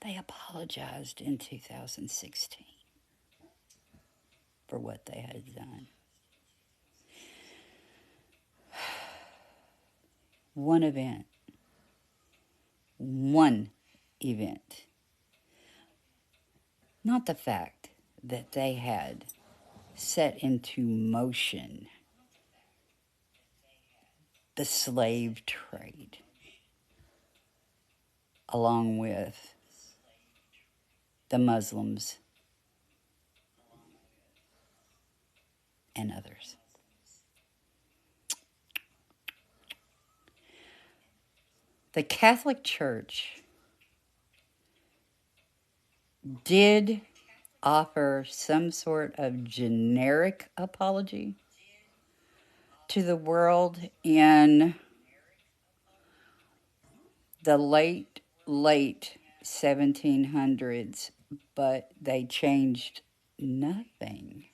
S1: They apologized in 2016 for what they had done. One event. Not the fact that they had set into motion the slave trade, along with the Muslims and others. The Catholic Church did offer some sort of generic apology to the world in the late 1700s, but they changed nothing.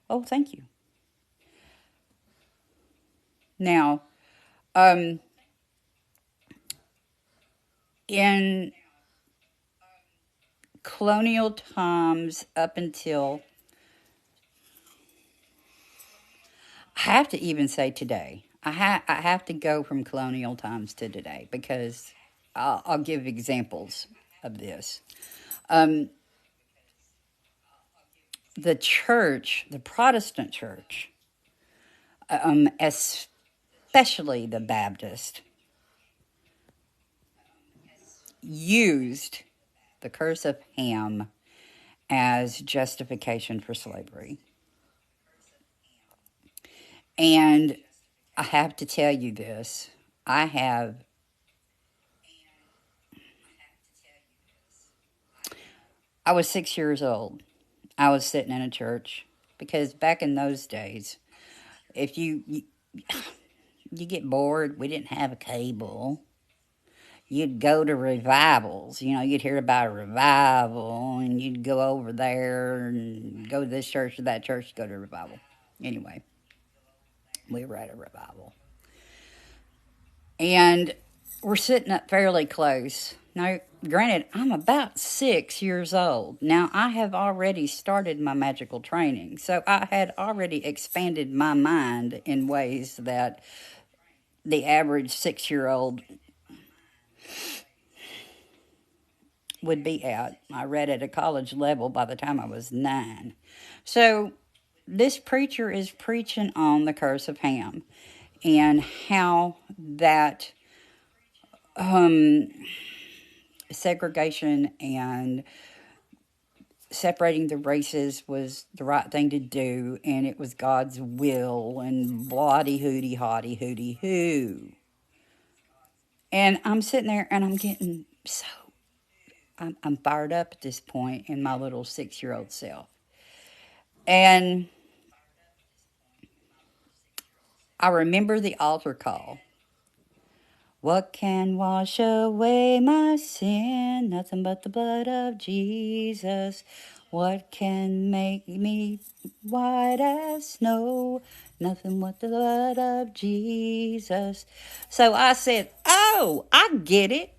S1: Oh, thank you. Now, um, in colonial times up until, I have to even say today, I have to go from colonial times to today because I'll give examples of this. Um, the church, the Protestant church, especially the Baptist, used the curse of Ham as justification for slavery. And I have to tell you this. I have I was 6 years old. I was sitting in a church because back in those days, if you get bored, we didn't have a cable. You'd go to revivals. You'd hear about a revival, and you'd go over there and go to this church or that church to go to a revival. Anyway, we were at a revival. And we're sitting up fairly close. Now, granted, I'm about 6 years old. Now, I have already started my magical training, so I had already expanded my mind in ways that the average 6 year old would be at. I read at a college level by the time I was 9. So, this preacher is preaching on the curse of Ham and how that segregation and separating the races was the right thing to do, and it was God's will, and bloody hooty hotty hooty hoo. And I'm sitting there and I'm getting so, I'm fired up at this point in my little 6 year old self. And I remember the altar call. What can wash away my sin? Nothing but the blood of Jesus. What can make me white as snow? Nothing but the blood of Jesus. So I said, oh, I get it.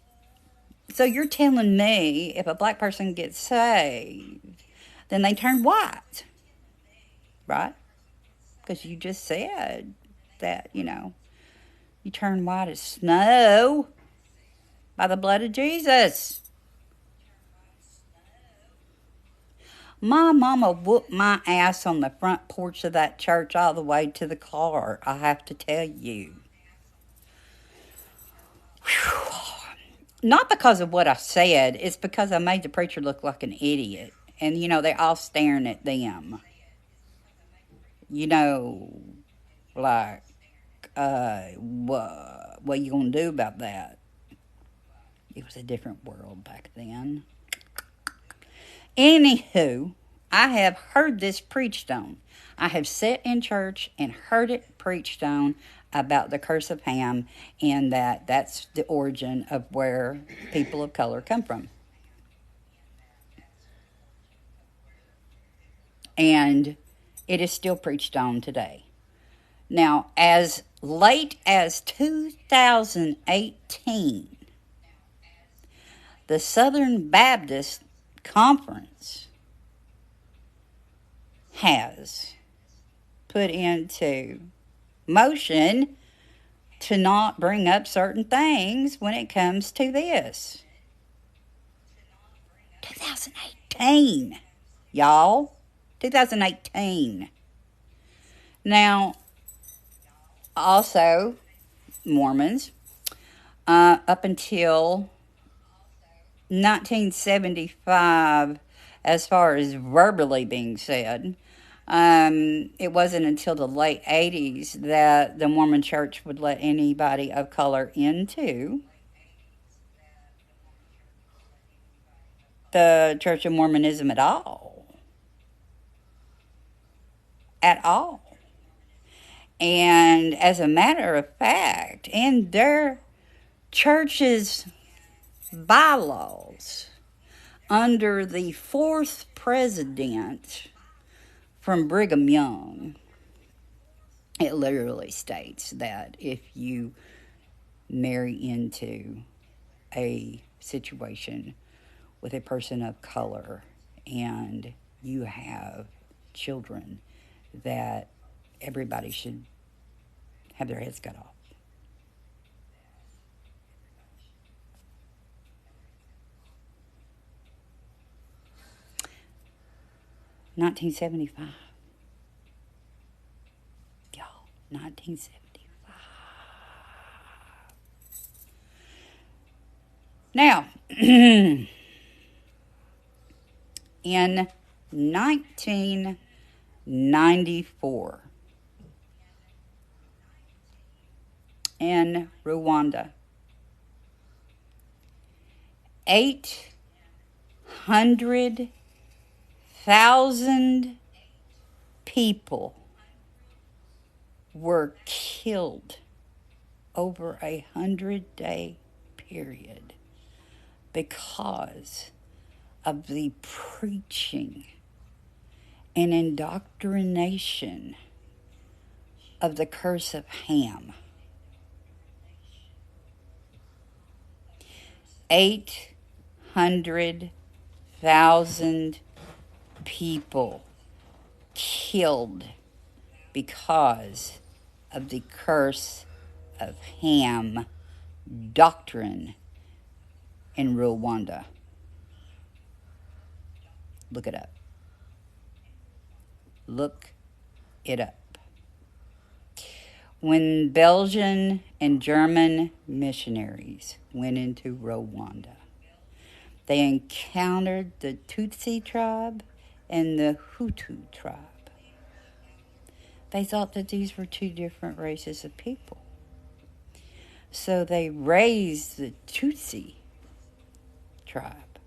S1: So you're telling me if a black person gets saved, then they turn white, right? Because you just said that, you turn white as snow by the blood of Jesus. My mama whooped my ass on the front porch of that church all the way to the car, I have to tell you. Whew. Not because of what I said, it's because I made the preacher look like an idiot. And, they're all staring at them. Like, what are you going to do about that? It was a different world back then. Anywho, I have heard this preached on. I have sat in church and heard it preached on about the curse of Ham, and that's the origin of where people of color come from. And it is still preached on today. Now, as late as 2018, the Southern Baptist Conference has put into motion to not bring up certain things when it comes to this. 2018, y'all. 2018. Now, also, Mormons, up until 1975, as far as verbally being said, it wasn't until the late 80s that the Mormon church would let anybody of color into the Church of Mormonism at all. At all. And as a matter of fact, in their church's bylaws, under the fourth president from Brigham Young, it literally states that if you marry into a situation with a person of color and you have children, that everybody should have their heads cut off. $1975. Y'all, 1975. Now, in 1994, in Rwanda, 800,000 people were killed over a 100-day period because of the preaching and indoctrination of the curse of Ham. 800,000 people killed because of the curse of Ham doctrine in Rwanda. Look it up. Look it up. When Belgian and German missionaries went into Rwanda, they encountered the Tutsi tribe and the Hutu tribe. They thought that these were two different races of people. So they raised the Tutsi tribe,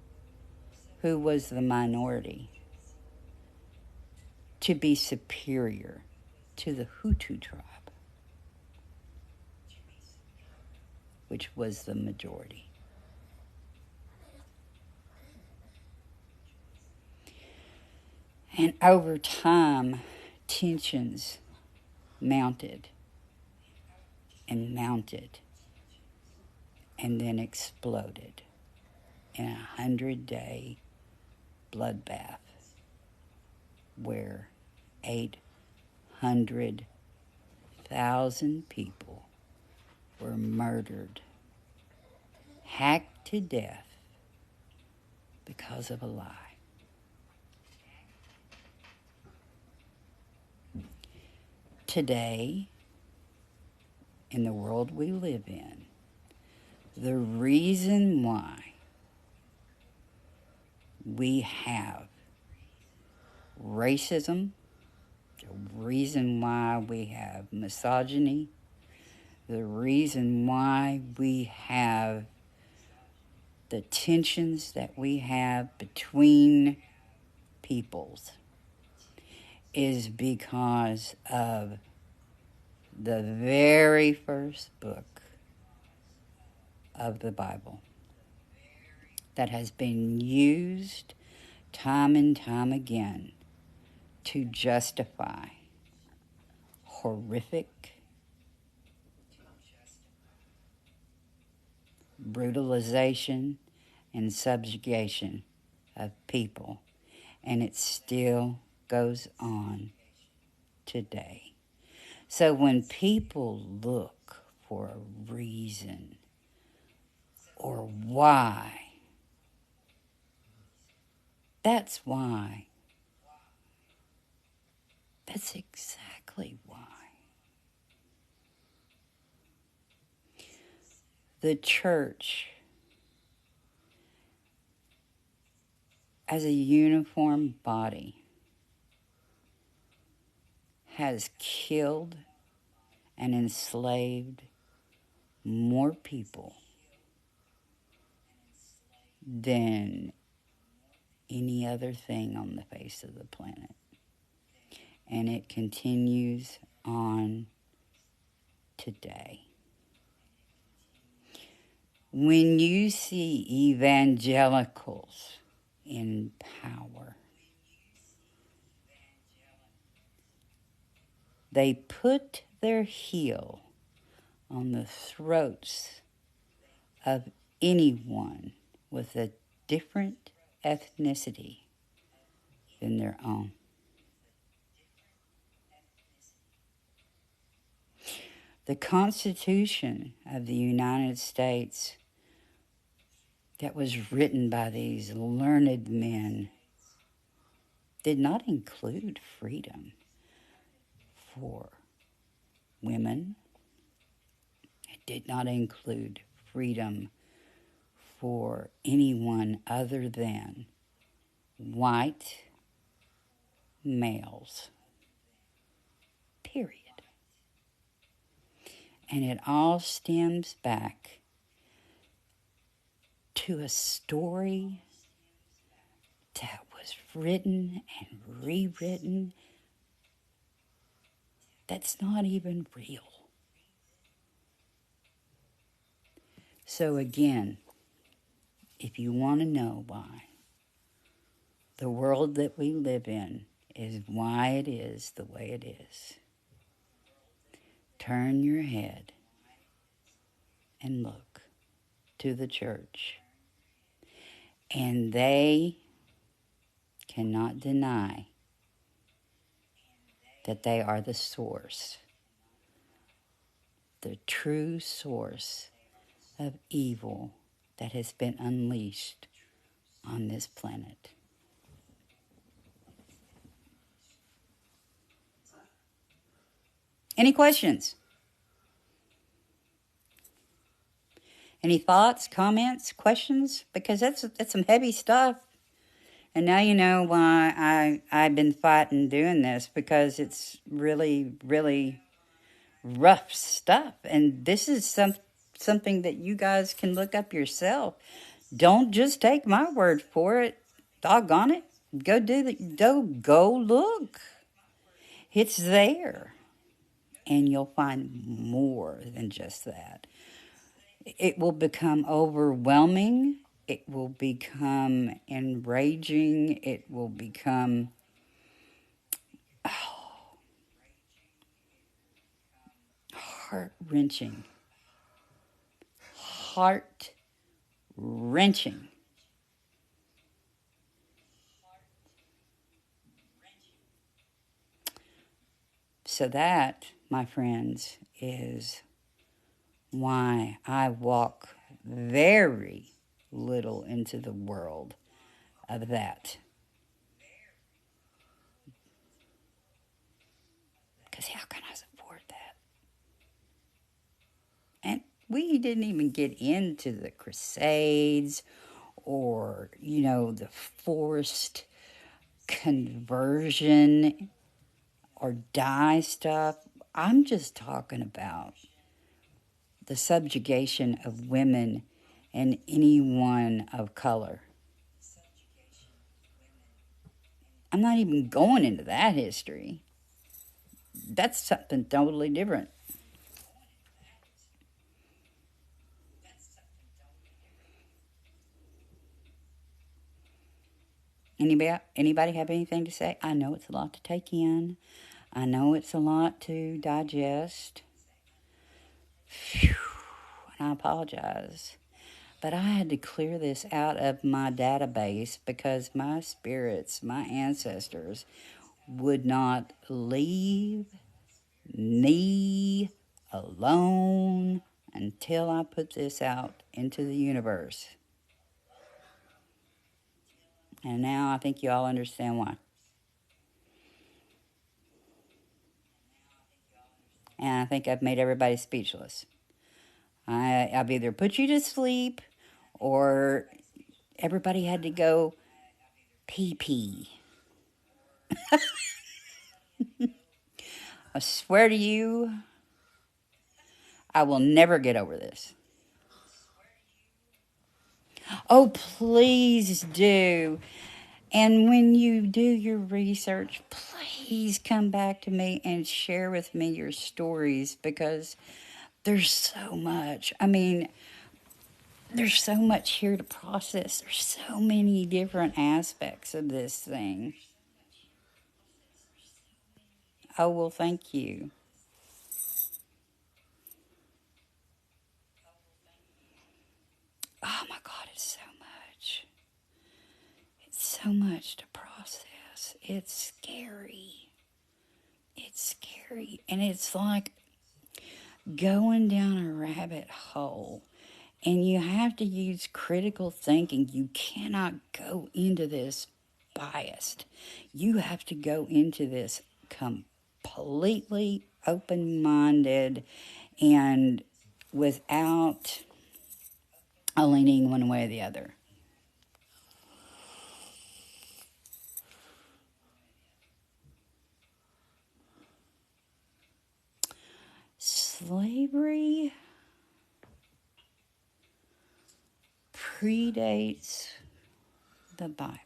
S1: who was the minority, to be superior to the Hutu tribe, which was the majority. And over time, tensions mounted and mounted and then exploded in a 100-day bloodbath where 800,000 people were murdered, hacked to death because of a lie. Today, in the world we live in, the reason why we have racism, the reason why we have misogyny, the reason why we have the tensions that we have between peoples is because of the very first book of the Bible that has been used time and time again to justify horrific brutalization and subjugation of people. And it still goes on today. So when people look for a reason or why, that's why. That's exactly why. The church, as a uniform body, has killed and enslaved more people than any other thing on the face of the planet. And it continues on today. When you see evangelicals in power, they put their heel on the throats of anyone with a different ethnicity than their own. The Constitution of the United States that was written by these learned men did not include freedom for women. It did not include freedom for anyone other than white males. Period. And it all stems back to a story that was written and rewritten that's not even real. So again, if you want to know why the world that we live in is why it is the way it is, turn your head and look to the church. And they cannot deny that they are the source, the true source of evil that has been unleashed on this planet. Any questions? Any thoughts, comments, questions? Because that's some heavy stuff. And now you know why I've been fighting doing this, because it's really, really rough stuff. And this is something that you guys can look up yourself. Don't just take my word for it. Doggone it. Go look. It's there. And you'll find more than just that. It will become overwhelming. It will become enraging. It will become heart-wrenching. Heart-wrenching. So that, my friends, is why I walk very little into the world of that. Because how can I support that? And we didn't even get into the crusades or, the forced conversion or die stuff. I'm just talking about the subjugation of women and anyone of color. I'm not even going into that history. That's something totally different. Anybody have anything to say? I know it's a lot to take in. I know it's a lot to digest. Phew, and I apologize. But I had to clear this out of my database because my spirits, my ancestors, would not leave me alone until I put this out into the universe. And now I think you all understand why. And I think I've made everybody speechless. I've either put you to sleep or everybody had to go pee-pee. I swear to you, I will never get over this. Oh, please do. And when you do your research, please come back to me and share with me your stories, because There's so much. I mean, there's so much here to process. There's so many different aspects of this thing. Oh, well, thank you. Oh my God, it's so much. It's so much to process. It's scary. It's scary. And it's like going down a rabbit hole. And you have to use critical thinking. You cannot go into this biased. You have to go into this completely open minded and without a leaning one way or the other. Slavery predates the Bible.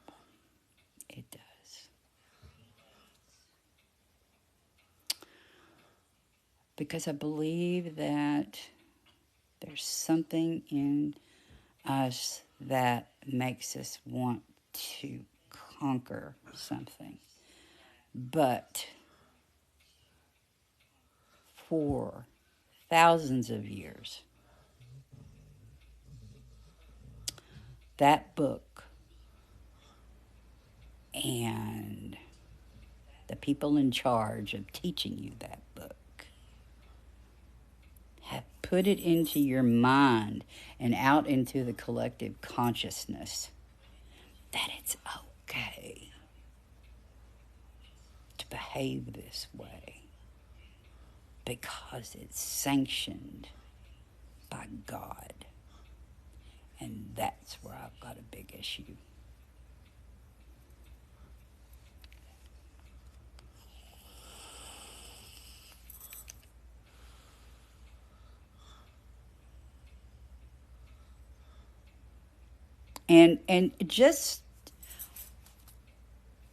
S1: It does. Because I believe that there's something in us that makes us want to conquer something. But for thousands of years, that book and the people in charge of teaching you that book have put it into your mind and out into the collective consciousness that it's okay to behave this way because it's sanctioned by God. And that's where I've got a big issue. And just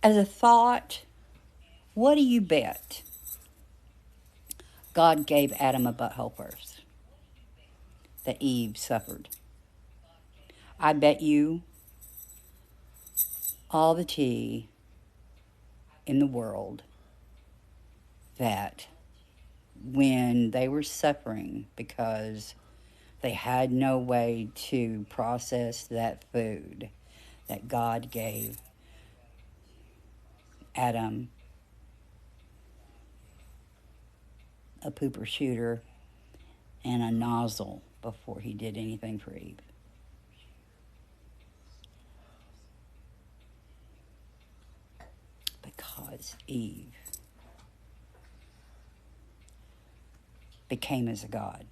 S1: as a thought, what do you bet God gave Adam a butthole first that Eve suffered? I bet you all the tea in the world that when they were suffering because they had no way to process that food, that God gave Adam a pooper shooter and a nozzle before he did anything for Eve. Because Eve became as a god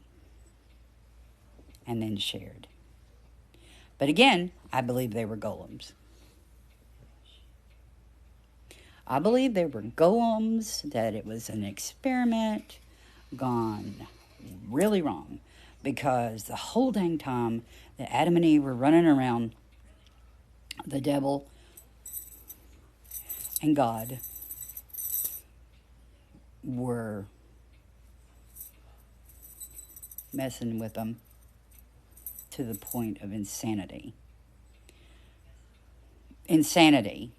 S1: and then shared. But again, I believe they were golems. I believe they were golems, that it was an experiment gone really wrong. Because the whole dang time that Adam and Eve were running around, the devil and God were messing with them to the point of insanity. Insanity.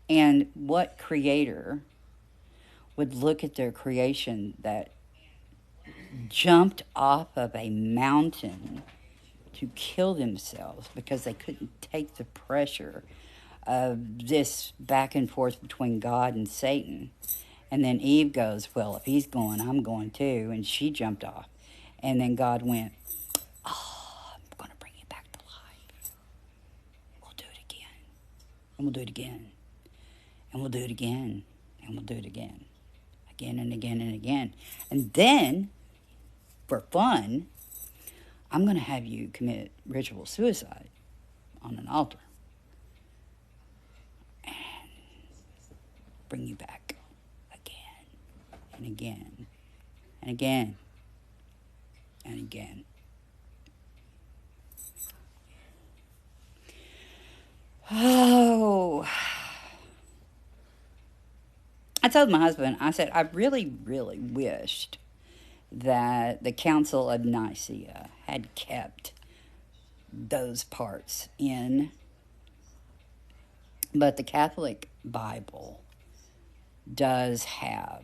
S1: And what creator would look at their creation that jumped off of a mountain to kill themselves because they couldn't take the pressure of this back and forth between God and Satan? And then Eve goes, well, if he's going, I'm going too. And she jumped off. And then God went, oh, I'm going to bring you back to life. We'll do it again. And we'll do it again. And we'll do it again. And we'll do it again. Again and again and again. And then, for fun, I'm going to have you commit ritual suicide on an altar. And bring you back again and again and again and again. Oh, I told my husband, I said, I really, really wished that the Council of Nicaea had kept those parts in, but the Catholic Bible does have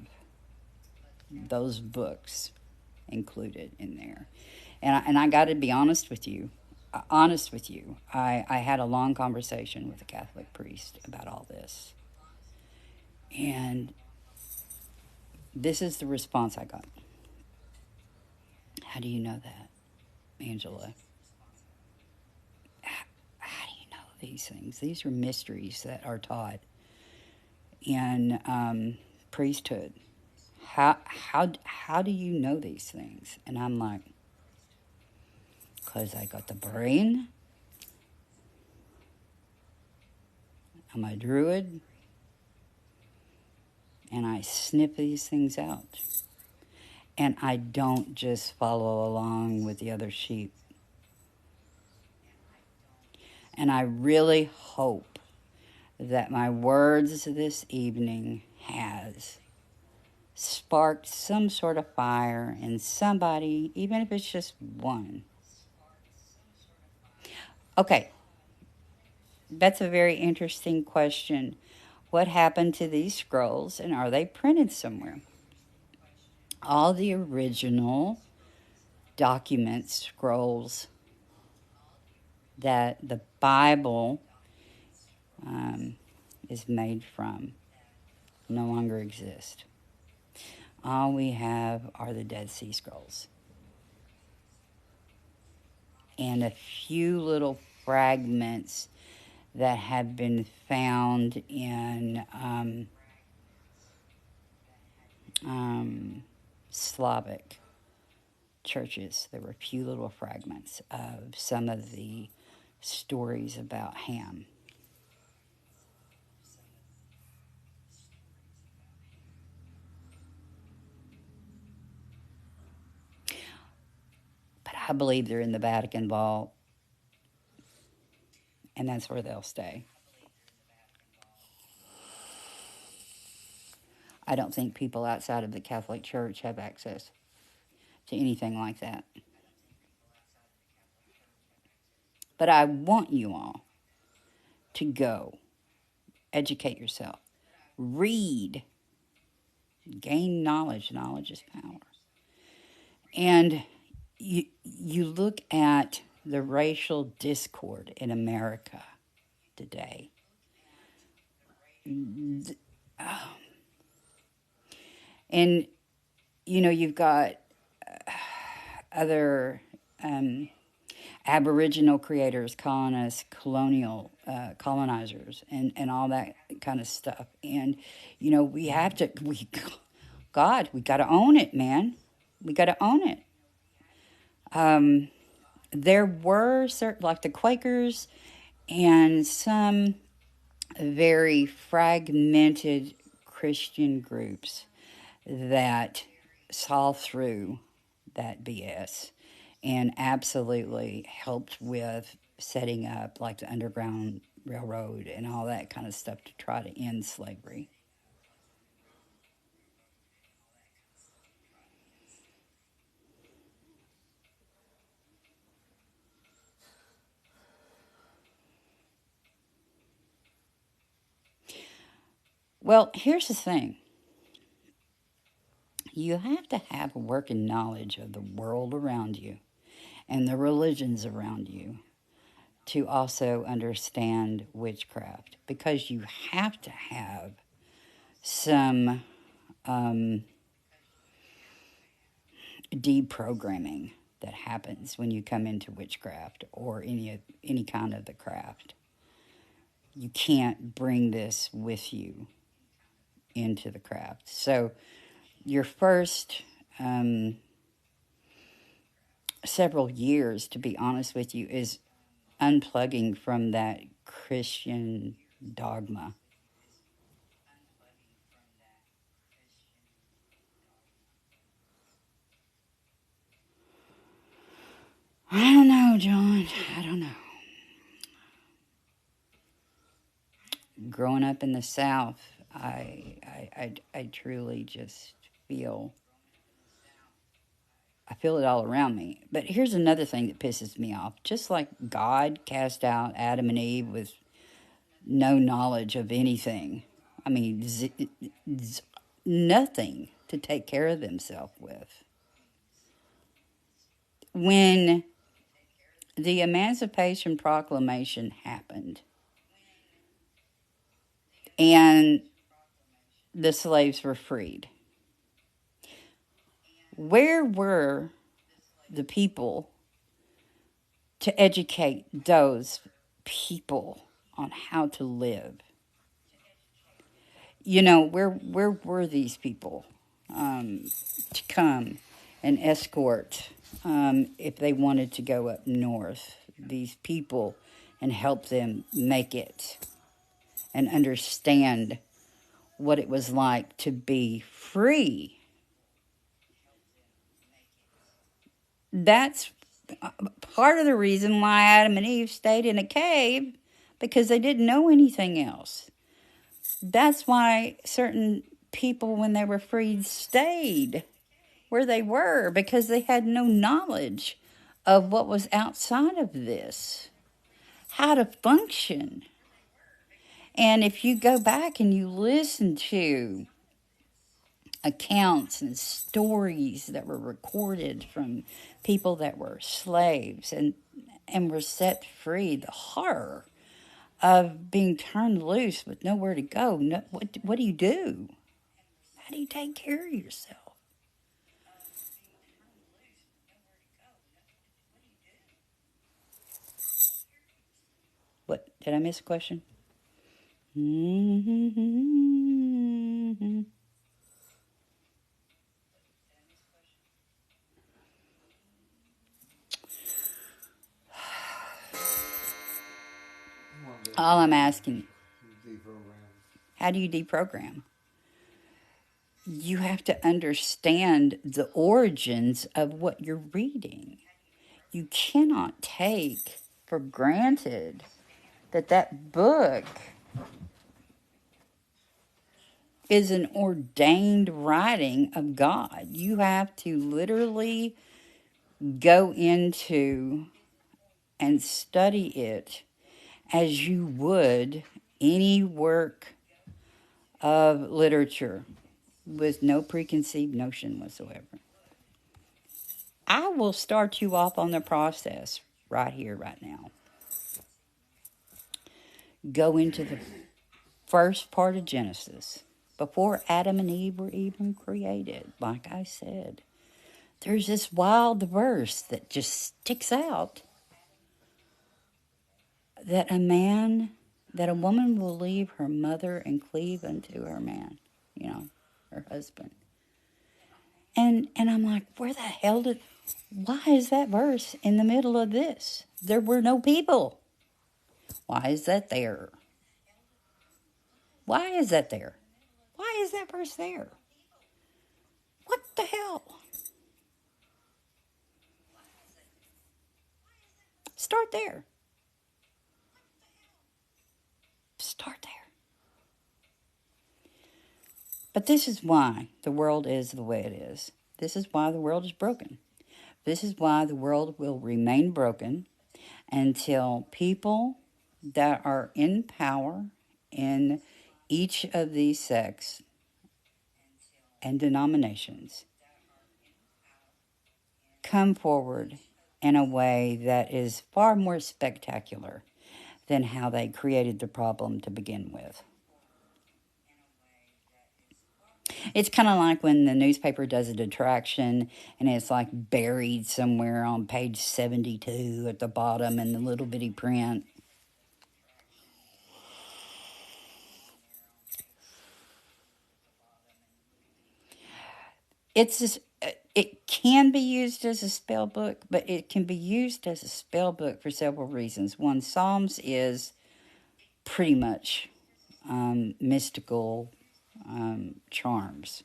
S1: those books included in there. And I got to be honest with you. I had a long conversation with a Catholic priest about all this. And this is the response I got. How do you know that, Angela? How do you know these things? These are mysteries that are taught in priesthood. How do you know these things? And I'm like, because I got the brain. I'm a druid. And I snip these things out. And I don't just follow along with the other sheep. And I really hope that my words this evening has sparked some sort of fire in somebody, even if it's just one. Okay, that's a very interesting question. What happened to these scrolls, and are they printed somewhere? All the original documents, scrolls that the Bible is made from no longer exist. All we have are the Dead Sea Scrolls. And a few little fragments that have been found in Slavic churches. There were a few little fragments of some of the stories about Ham. But I believe they're in the Vatican vault, and that's where they'll stay. I don't think people outside of the Catholic Church have access to anything like that. But I want you all to go, educate yourself, read, gain knowledge. Knowledge is power. And you look at the racial discord in America today. And, you've got other Aboriginal creators calling us colonizers and all that kind of stuff. And, we have to, we got to own it, man. We got to own it. There were certain, like the Quakers and some very fragmented Christian groups that saw through that BS and absolutely helped with setting up like the Underground Railroad and all that kind of stuff to try to end slavery. Well, here's the thing. You have to have a working knowledge of the world around you and the religions around you to also understand witchcraft, because you have to have some deprogramming that happens when you come into witchcraft or any kind of the craft. You can't bring this with you into the craft. So your first several years, to be honest with you, is unplugging from that Christian dogma. I don't know, John. I don't know. Growing up in the South, I truly just feel I feel it all around me. But here's another thing that pisses me off. Just like God cast out Adam and Eve with no knowledge of anything, I mean, nothing to take care of themselves with. When the Emancipation Proclamation happened and the slaves were freed, where were the people to educate those people on how to live? Where were these people to come and escort if they wanted to go up north? These people and help them make it and understand what it was like to be free. That's part of the reason why Adam and Eve stayed in a cave, because they didn't know anything else. That's why certain people, when they were freed, stayed where they were, because they had no knowledge of what was outside of this, how to function. And if you go back and you listen to accounts and stories that were recorded from people that were slaves and were set free, the horror of being turned loose with nowhere to go. What do you do? How do you take care of yourself? What, did I miss a question? Mm-hmm. All I'm asking, how do you deprogram? You have to understand the origins of what you're reading. You cannot take for granted that that book is an ordained writing of God. You have to literally go into and study it as you would any work of literature with no preconceived notion whatsoever. I will start you off on the process right here, right now. Go into the first part of Genesis, before Adam and Eve were even created. Like I said, there's this wild verse that just sticks out, that a woman will leave her mother and cleave unto her man, her husband. And I'm like, why is that verse in the middle of this? There were no people. Why is that there? Why is that there? Why is that verse there? What the hell? Start there. Start there. But this is why the world is the way it is. This is why the world is broken. This is why the world will remain broken until people that are in power in each of these sects and denominations come forward in a way that is far more spectacular than how they created the problem to begin with. It's kind of like when the newspaper does a detraction and it's like buried somewhere on page 72 at the bottom in the little bitty print. It's just, it can be used as a spell book, but it can be used as a spell book for several reasons. One, Psalms is pretty much mystical charms.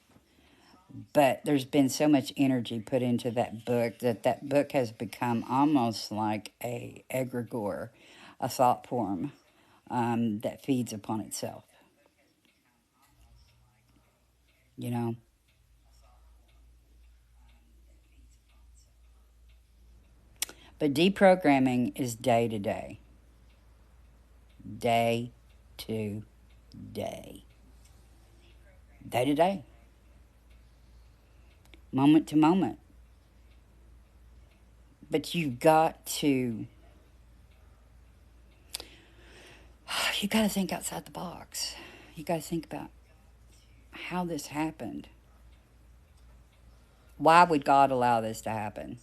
S1: But there's been so much energy put into that book that book has become almost like a egregore, a thought form that feeds upon itself. you know. But deprogramming is day to day, day to day, day to day, moment to moment. But you got to think outside the box. You got to think about how this happened. Why would God allow this to happen?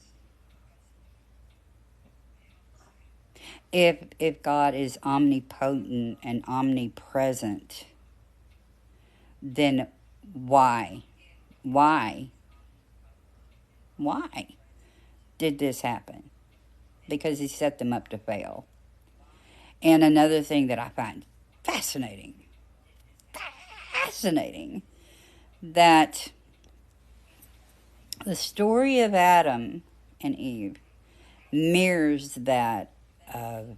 S1: If God is omnipotent and omnipresent, then why? Why? Why did this happen? Because he set them up to fail. And another thing that I find fascinating, that the story of Adam and Eve mirrors that of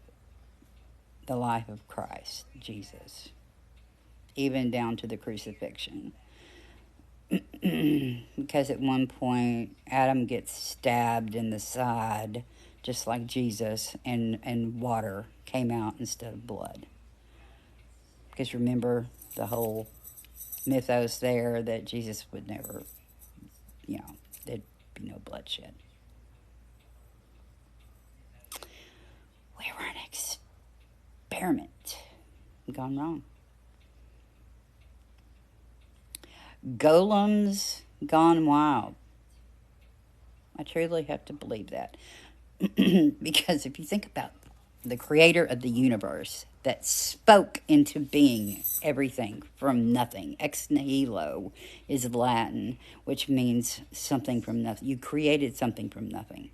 S1: the life of Christ, Jesus, even down to the crucifixion. Because at one point, Adam gets stabbed in the side, just like Jesus, and water came out instead of blood. Because remember the whole mythos there that Jesus would never, there'd be no bloodshed. We were an experiment gone wrong. Golems gone wild. I truly have to believe that. Because if you think about the creator of the universe that spoke into being everything from nothing, ex nihilo is Latin, which means something from nothing. You created something from nothing.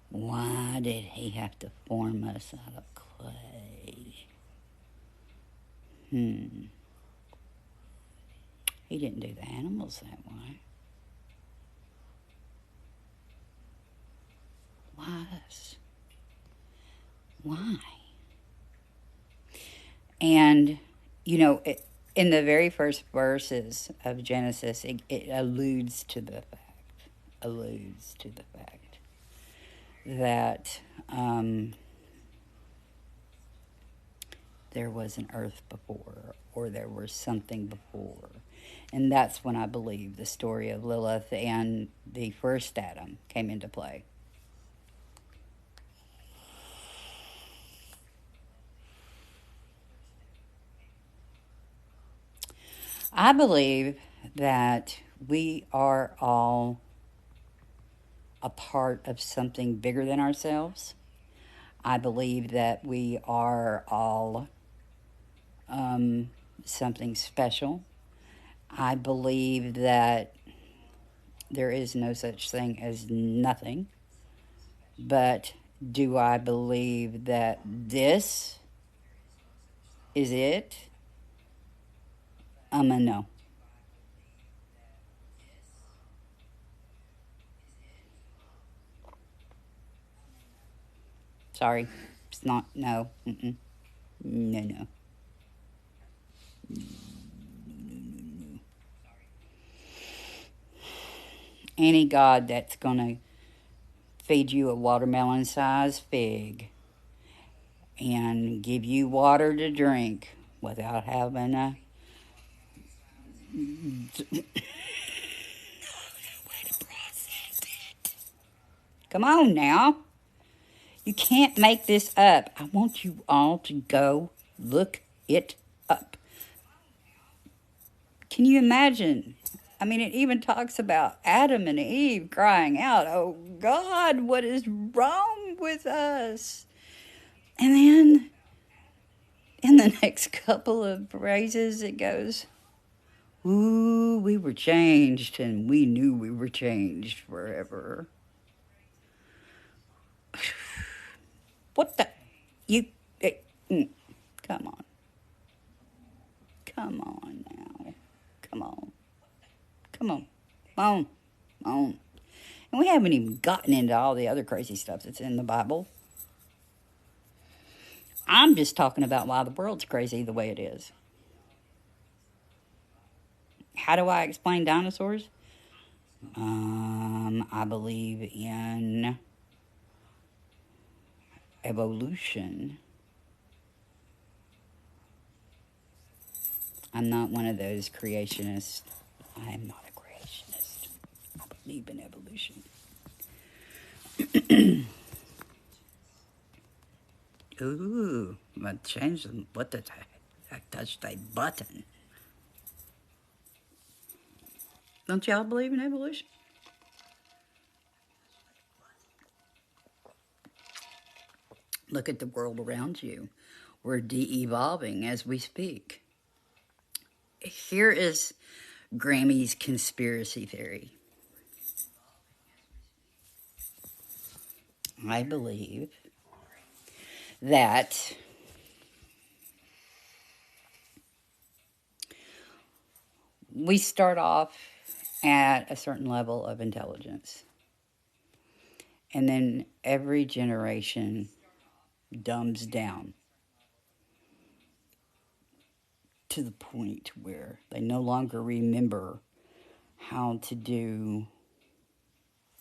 S1: Why did he have to form us out of clay? He didn't do the animals that way. Why us? Why? And, in the very first verses of Genesis, it alludes to the fact that there was an earth before, or there was something before. And that's when I believe the story of Lilith and the first Adam came into play. I believe that we are all a part of something bigger than ourselves. I believe that we are all something special. I believe that there is no such thing as nothing. But do I believe that this is it? A no. Sorry. It's not, no. Mm-mm. No. Any God that's going to feed you a watermelon-sized fig and give you water to drink without having a way to process it. Come on now. You can't make this up. I want you all to go look it up. Can you imagine? I mean, it even talks about Adam and Eve crying out, "Oh God, what is wrong with us?" And then in the next couple of phrases, it goes, "Ooh, we were changed, and we knew we were changed forever." What the? You. Come on. Come on now. Come on. Come on. Come on. And we haven't even gotten into all the other crazy stuff that's in the Bible. I'm just talking about why the world's crazy the way it is. How do I explain dinosaurs? I believe in evolution. I'm not one of those creationists. I am not a creationist. I believe in evolution. Ooh, I changed them. What did I touched a button. Don't y'all believe in evolution? Look at the world around you. We're de-evolving as we speak. Here is Grammy's conspiracy theory. I believe that we start off at a certain level of intelligence, and then every generation dumbs down to the point where they no longer remember how to do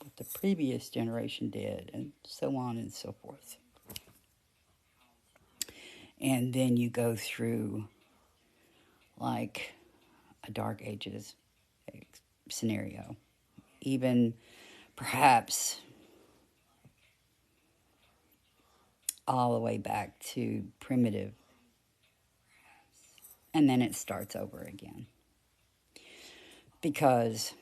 S1: what the previous generation did, and so on and so forth. And then you go through like a dark ages scenario, even perhaps all the way back to primitive, and then it starts over again. Because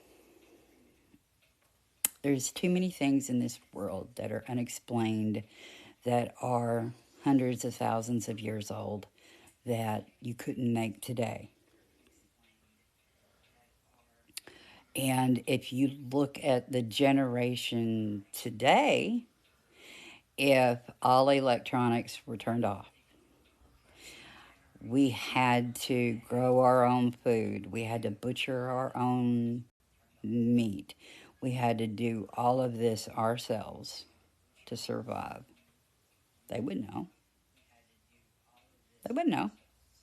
S1: there's too many things in this world that are unexplained, that are hundreds of thousands of years old, that you couldn't make today. And if you look at the generation today, if all electronics were turned off, we had to grow our own food, we had to butcher our own meat, we had to do all of this ourselves to survive. They wouldn't know. They wouldn't know.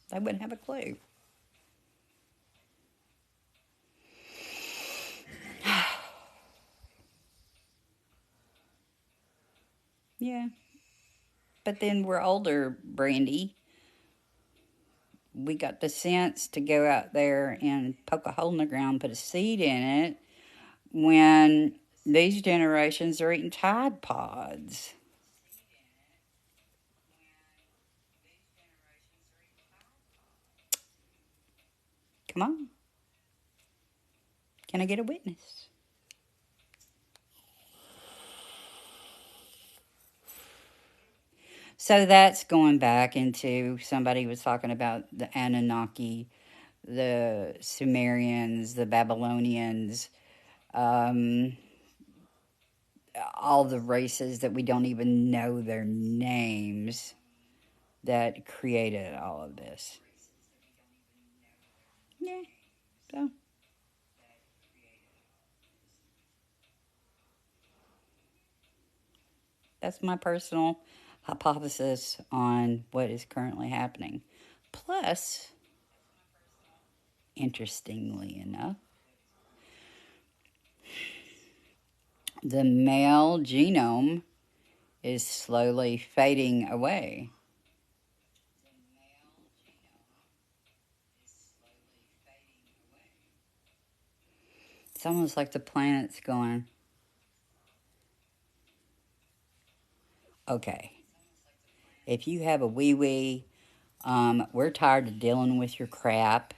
S1: They wouldn't have a clue. Yeah. But then we're older, Brandy. We got the sense to go out there and poke a hole in the ground, put a seed in it, when these generations are eating Tide Pods. Come on. Can I get a witness? So that's going back into, somebody was talking about the Anunnaki, the Sumerians, the Babylonians, um, all the races that we don't even know their names that created all of this. Yeah, so that's my personal hypothesis on what is currently happening. Plus, interestingly enough, the male genome is slowly fading away. It's almost like the planet's going, okay, if you have a wee wee, we're tired of dealing with your crap.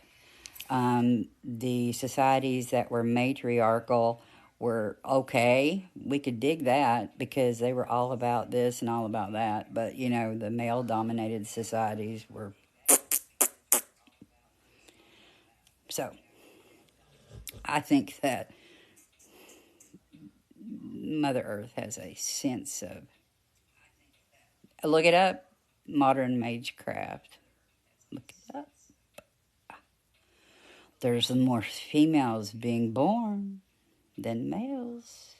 S1: The societies that were matriarchal were okay. We could dig that because they were all about this and all about that. But, you know, the male dominated societies were. So, I think that Mother Earth has a sense of. Look it up, modern magecraft. Look it up. There's more females being born than males.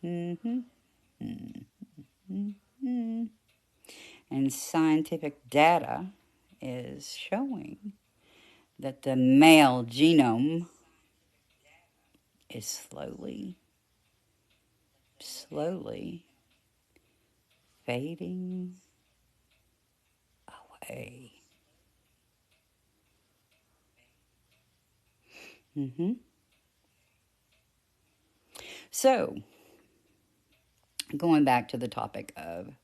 S1: Mm-hmm. Mm-hmm. And scientific data is showing that the male genome is slowly fading away. hmm So, going back to the topic of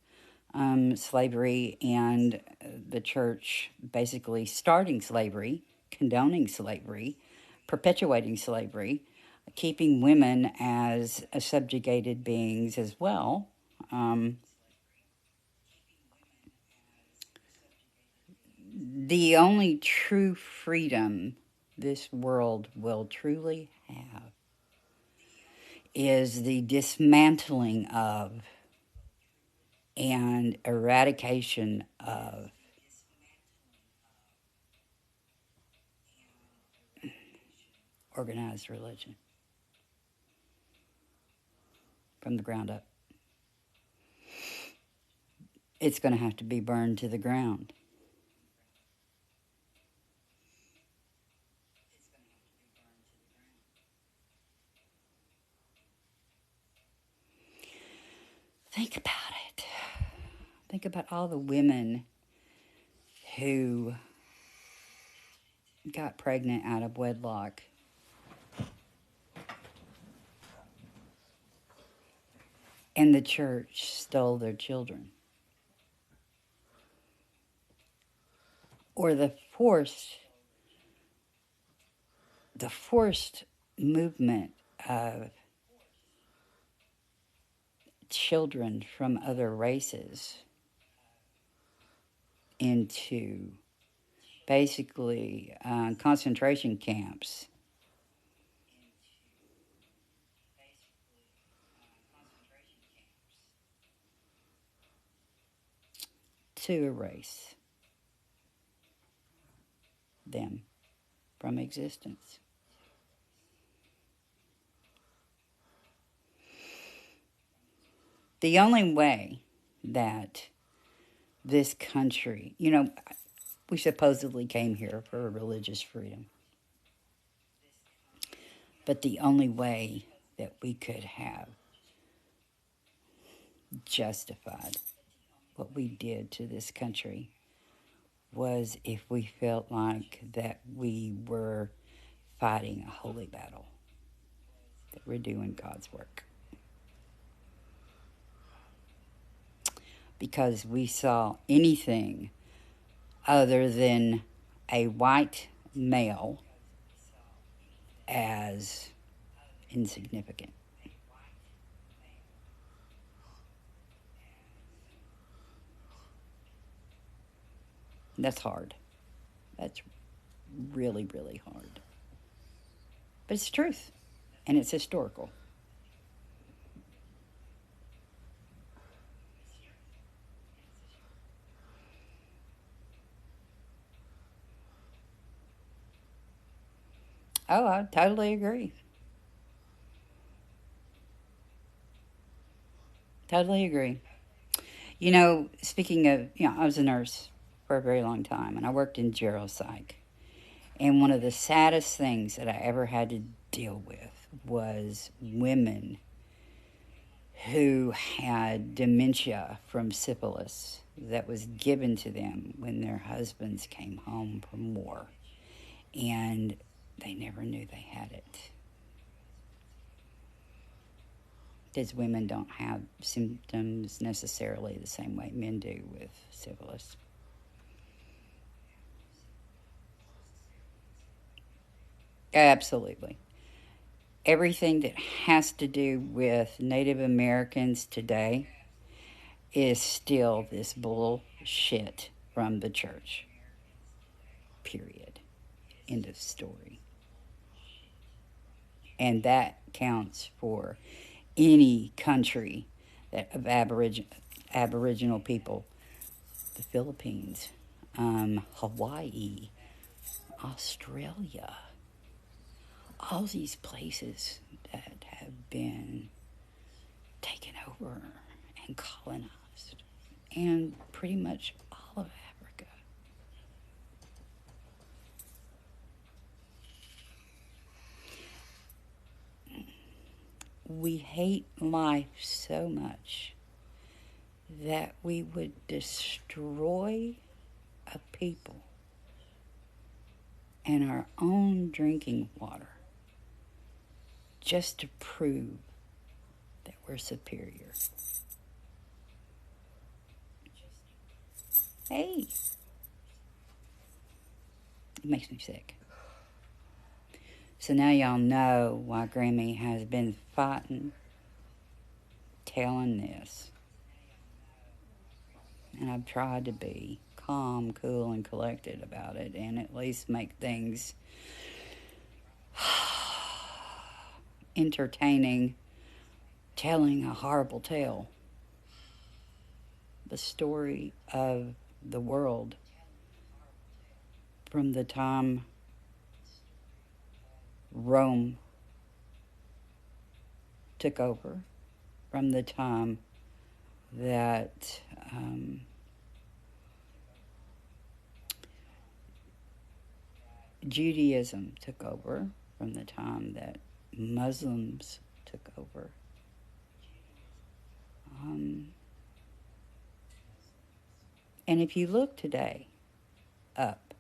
S1: slavery and the church basically starting slavery, condoning slavery, perpetuating slavery, keeping women as subjugated beings as well. The only true freedom this world will truly have is the dismantling of and eradication of organized religion from the ground up. It's going to have to be burned to the ground. Think about it. Think about all the women who got pregnant out of wedlock and the church stole their children. Or the forced movement of children from other races into basically concentration camps to erase them from existence. The only way that this country, we supposedly came here for religious freedom, but the only way that we could have justified what we did to this country was if we felt like that we were fighting a holy battle, that we're doing God's work. Because we saw anything other than a white male as insignificant. That's hard. That's really, really hard. But it's truth, and it's historical. Oh, I totally agree. Totally agree. Speaking of, I was a nurse for a very long time, and I worked in geropsych. And one of the saddest things that I ever had to deal with was women who had dementia from syphilis that was given to them when their husbands came home from war. And they never knew they had it. Because women don't have symptoms necessarily the same way men do with syphilis. Absolutely. Everything that has to do with Native Americans today is still this bullshit from the church. Period. End of story. And that counts for any country that of Aboriginal people, the Philippines, Hawaii, Australia, all these places that have been taken over and colonized, and pretty much all of Africa. we hate life so much that we would destroy a people and our own drinking water just to prove that we're superior. Hey, it makes me sick. So now y'all know why Grammy has been fighting, telling this. And I've tried to be calm, cool, and collected about it and at least make things entertaining, telling a horrible tale. The story of the world from the time Rome took over, from the time that Judaism took over, from the time that Muslims took over. And if you look today up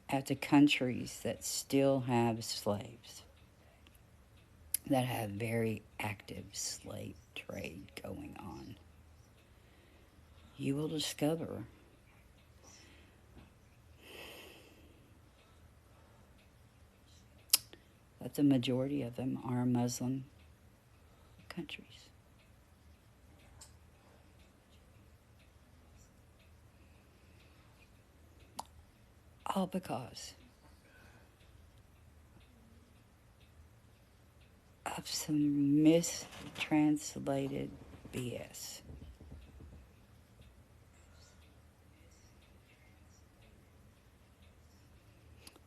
S1: at the countries that still have slaves, that have very active slave trade going on, you will discover that the majority of them are Muslim countries. All because of some mistranslated BS.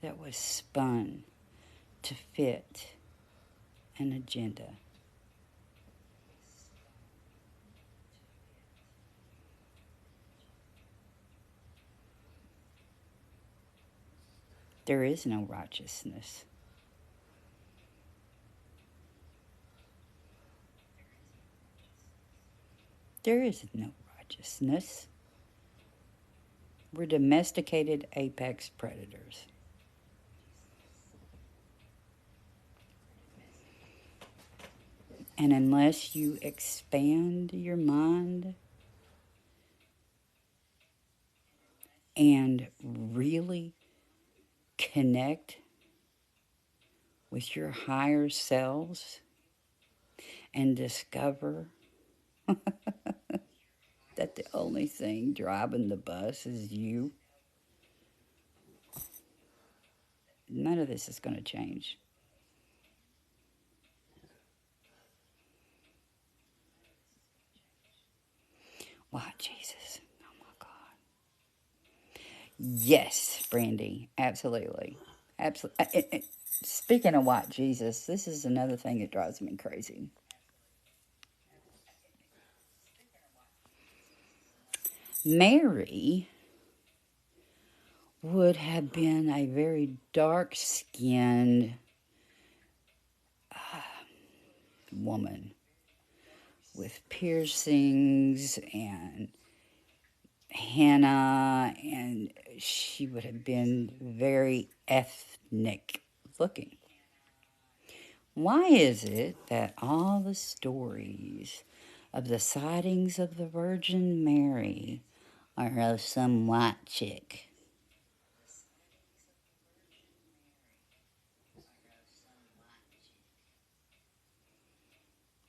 S1: That was spun to fit an agenda. There is no righteousness. There is no righteousness. We're domesticated apex predators. And unless you expand your mind and really connect with your higher selves and discover that the only thing driving the bus is you, none of this is going to change. Why, Jesus? Oh my God. Yes, Brandy, absolutely. Absolutely. Speaking of white Jesus, this is another thing that drives me crazy. Mary would have been a very dark skinned woman with piercings and henna, and she would have been very ethnic looking. Why is it that all the stories of the sightings of the Virgin Mary are of some white chick?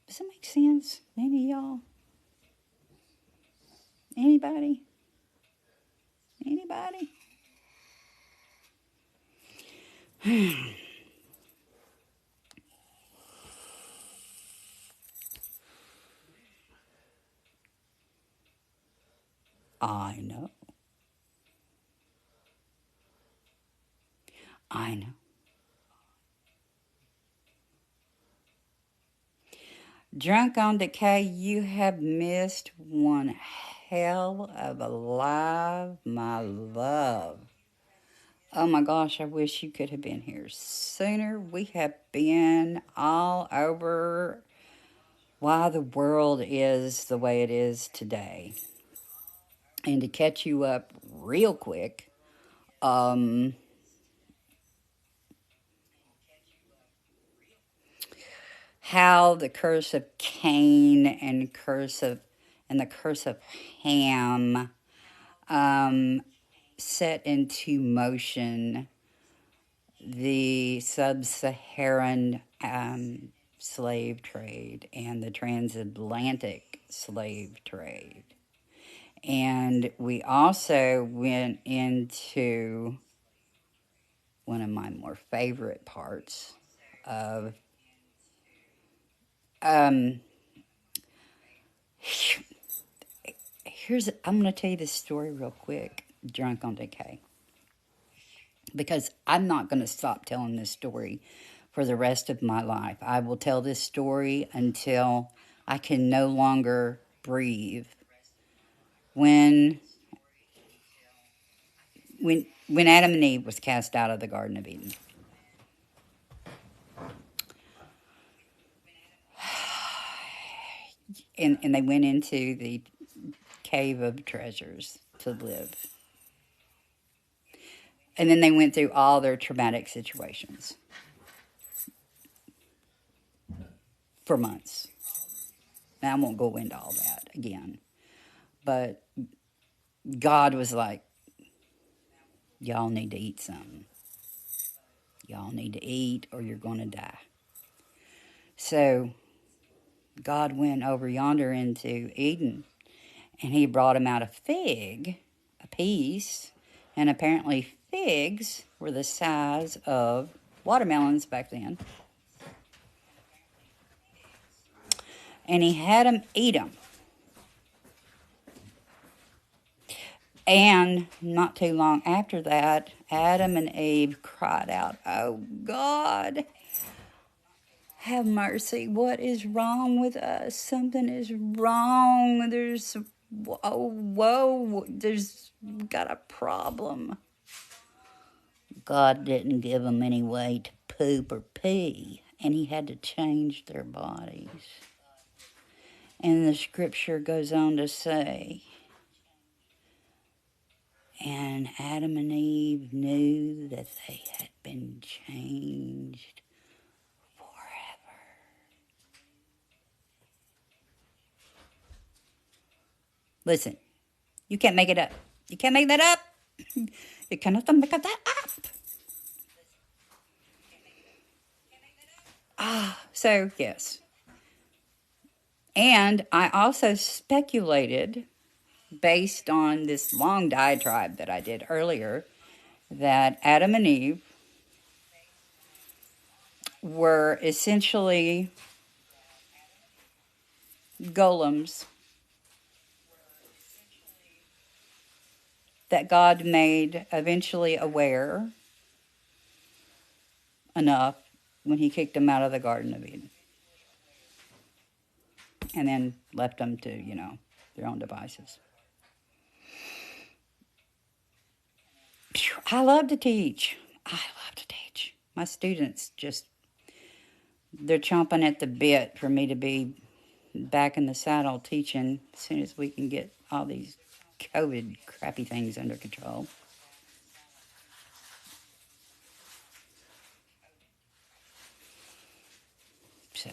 S1: Does that make sense? Any of y'all? Anybody? Anybody? I know. I know. Drunk on Decay, you have missed one hell of a live, my love. Oh my gosh, I wish you could have been here sooner. We have been all over why the world is the way it is today. And to catch you up real quick, um, how the curse of Cain and the curse of Ham set into motion the sub-Saharan slave trade and the transatlantic slave trade. And we also went into one of my more favorite parts of um, I'm going to tell you this story real quick, Drunk on Decay, because I'm not going to stop telling this story for the rest of my life. I will tell this story until I can no longer breathe. When Adam and Eve was cast out of the Garden of Eden, and they went into the cave of treasures to live. And then they went through all their traumatic situations for months. Now, I won't go into all that again. But God was like, y'all need to eat something. Y'all need to eat or you're going to die. So God went over yonder into Eden, and he brought him out a fig, a piece, and apparently figs were the size of watermelons back then. And he had him eat them. And not too long after that, Adam and Eve cried out, "Oh God, have mercy. What is wrong with us? Something is wrong. There's got a problem." God didn't give them any way to poop or pee, and he had to change their bodies. And the scripture goes on to say, and Adam and Eve knew that they had been changed forever. Listen, you can't make it up. You can't make that up. You cannot make that up. So, yes. And I also speculated, based on this long diatribe that I did earlier, that Adam and Eve were essentially golems that God made eventually aware enough when he kicked them out of the Garden of Eden. And then left them to, their own devices. I love to teach. My students they're chomping at the bit for me to be back in the saddle teaching as soon as we can get all these COVID crappy things under control. So.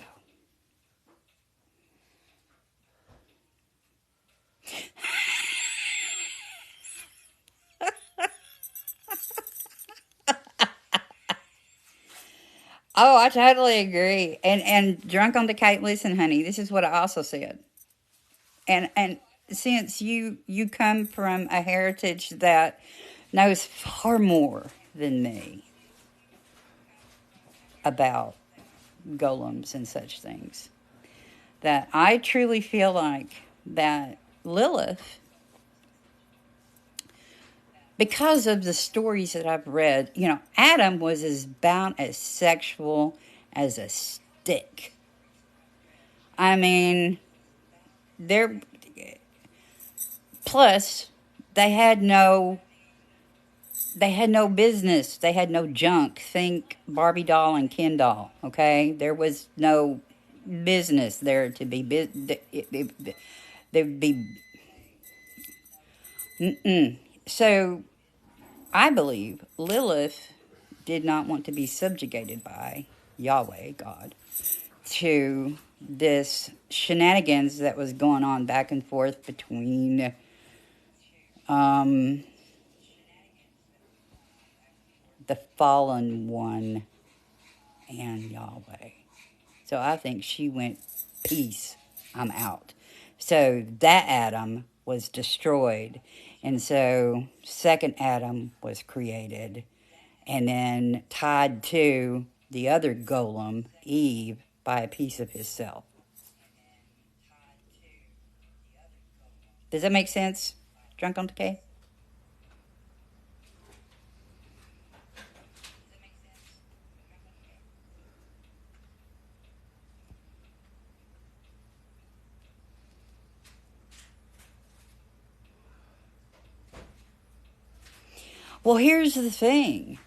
S1: Oh, I totally agree. And Drunk on Decay, listen, honey, this is what I also said. And since you come from a heritage that knows far more than me about golems and such things, that I truly feel like that Lilith, because of the stories that I've read, Adam was about as sexual as a stick. I mean, plus they had no business. They had no junk. Think Barbie doll and Ken doll, okay? There was no business there to be there'd be. So I believe Lilith did not want to be subjugated by Yahweh God to this shenanigans that was going on back and forth between um, the fallen one and Yahweh. So I think she went, peace, I'm out. So that Adam was destroyed. And so second Adam was created. And then tied to the other golem, Eve, by a piece of himself. Does that make sense? Drunk on decay? Well, here's the thing.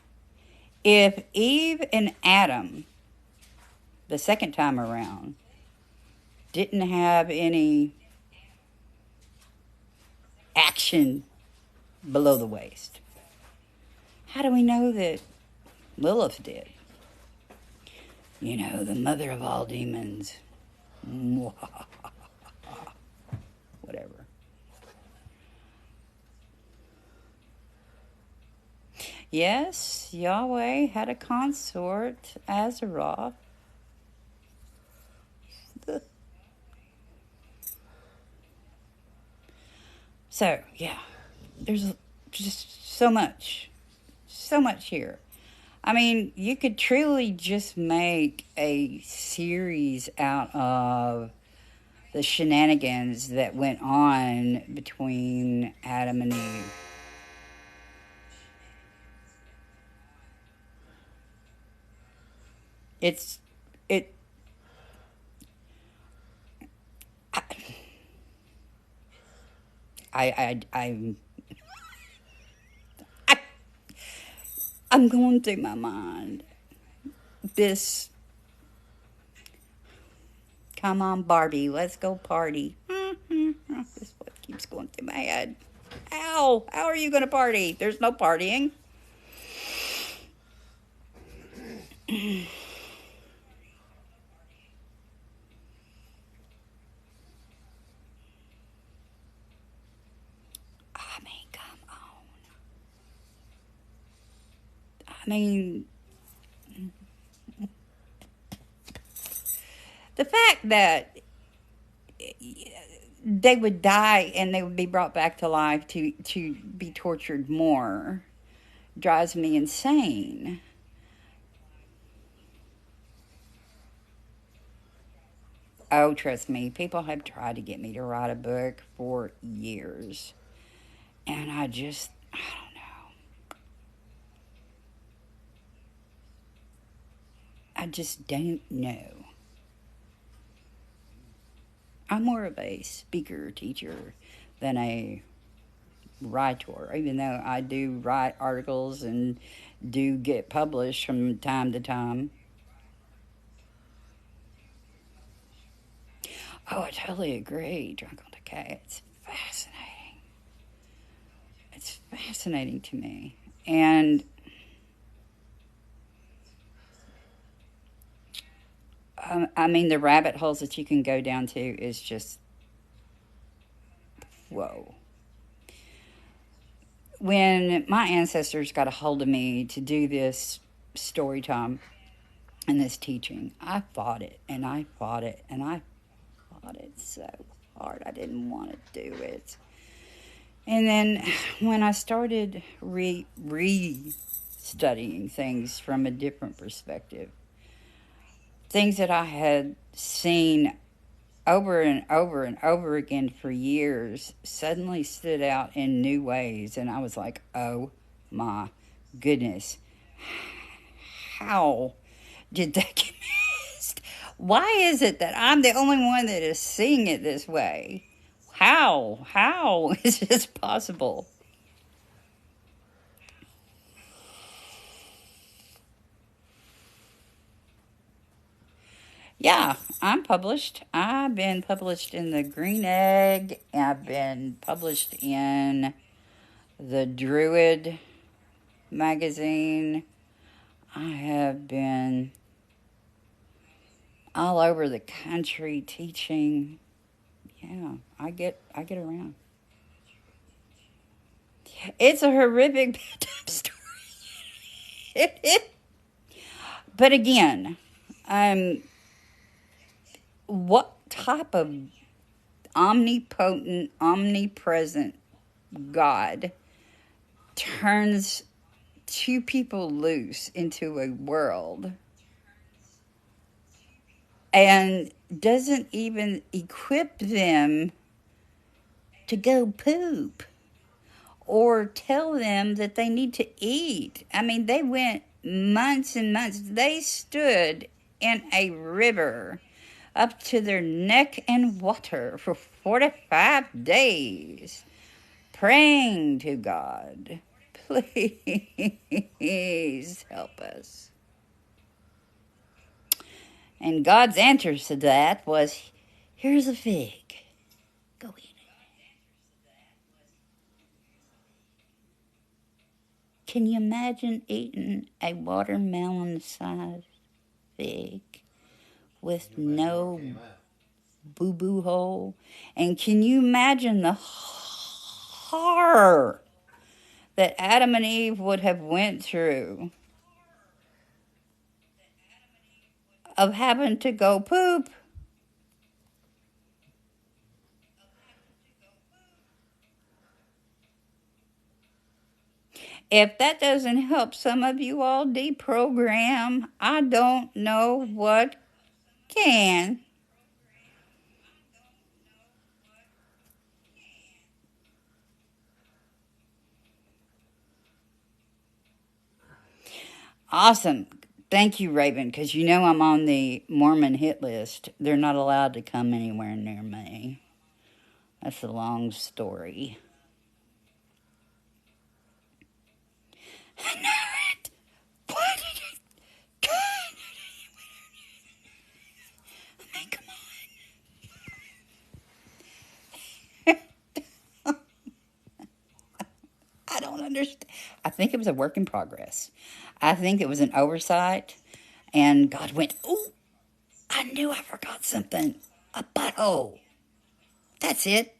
S1: If Eve and Adam, the second time around, didn't have any action below the waist, how do we know that Lilith did? You know, the mother of all demons. Whatever. Yes, Yahweh had a consort, Azeroth. So, yeah, there's just so much here. I mean, you could truly just make a series out of the shenanigans that went on between Adam and Eve. It's it. I I'm going through my mind this. Come on, Barbie, let's go party. This is what keeps going through my head. How are you going to party? There's no partying. I mean, come on. I mean, the fact that they would die and they would be brought back to life to be tortured more drives me insane. Oh, trust me, people have tried to get me to write a book for years. And I don't know. I just don't know. I'm more of a speaker teacher than a writer, even though I do write articles and do get published from time to time. Oh, I totally agree. Drunk on Decay. It's fascinating. It's fascinating to me. And I mean, the rabbit holes that you can go down to is just, whoa. When my ancestors got a hold of me to do this story time and this teaching, I fought it and I fought it and I fought it so hard. I didn't want to do it. And then when I started studying things from a different perspective, things that I had seen over and over and over again for years suddenly stood out in new ways. And I was like, oh my goodness, how did that get missed? Why is it that I'm the only one that is seeing it this way? How is this possible? Yeah, I'm published. I've been published in the Green Egg. I've been published in the Druid magazine. I have been all over the country teaching. Yeah, I get around. It's a horrific bedtime story. But again, um, what type of omnipotent, omnipresent God turns two people loose into a world and doesn't even equip them to go poop or tell them that they need to eat? I mean, they went months and months. They stood in a river up to their neck in water for 45 days, praying to God, please help us. And God's answer to that was, here's a fig. Go eat it. Can you imagine eating a watermelon sized fig with no boo boo hole? And can you imagine the horror that Adam and Eve would have went through of having to go poop? If that doesn't help some of you all deprogram, I don't know what can. Awesome. Thank you, Raven, because you know I'm on the Mormon hit list. They're not allowed to come anywhere near me. That's a long story. I know it. Why did it? I mean, come on. I don't understand. I think it was a work in progress. I think it was an oversight, and God went, "Oh, I knew I forgot something. A butthole. That's it."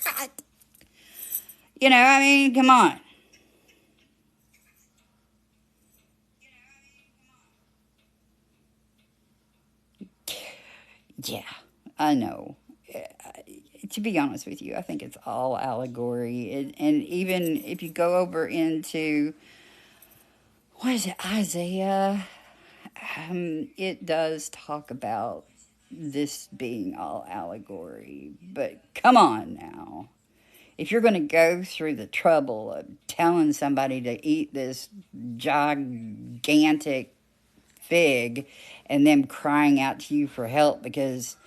S1: God. I mean, come on. Yeah, I know. To be honest with you, I think it's all allegory. And even if you go over into, what is it, Isaiah, it does talk about this being all allegory. But come on now. If you're going to go through the trouble of telling somebody to eat this gigantic fig and them crying out to you for help because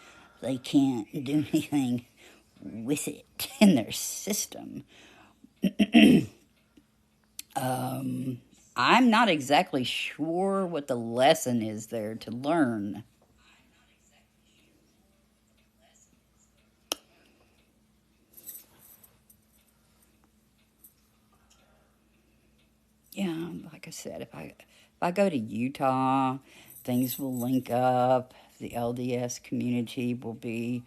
S1: they can't do anything with it in their system, I'm not exactly sure what the lesson is there to learn. Yeah, like I said, if I go to Utah, things will link up. The LDS community will be,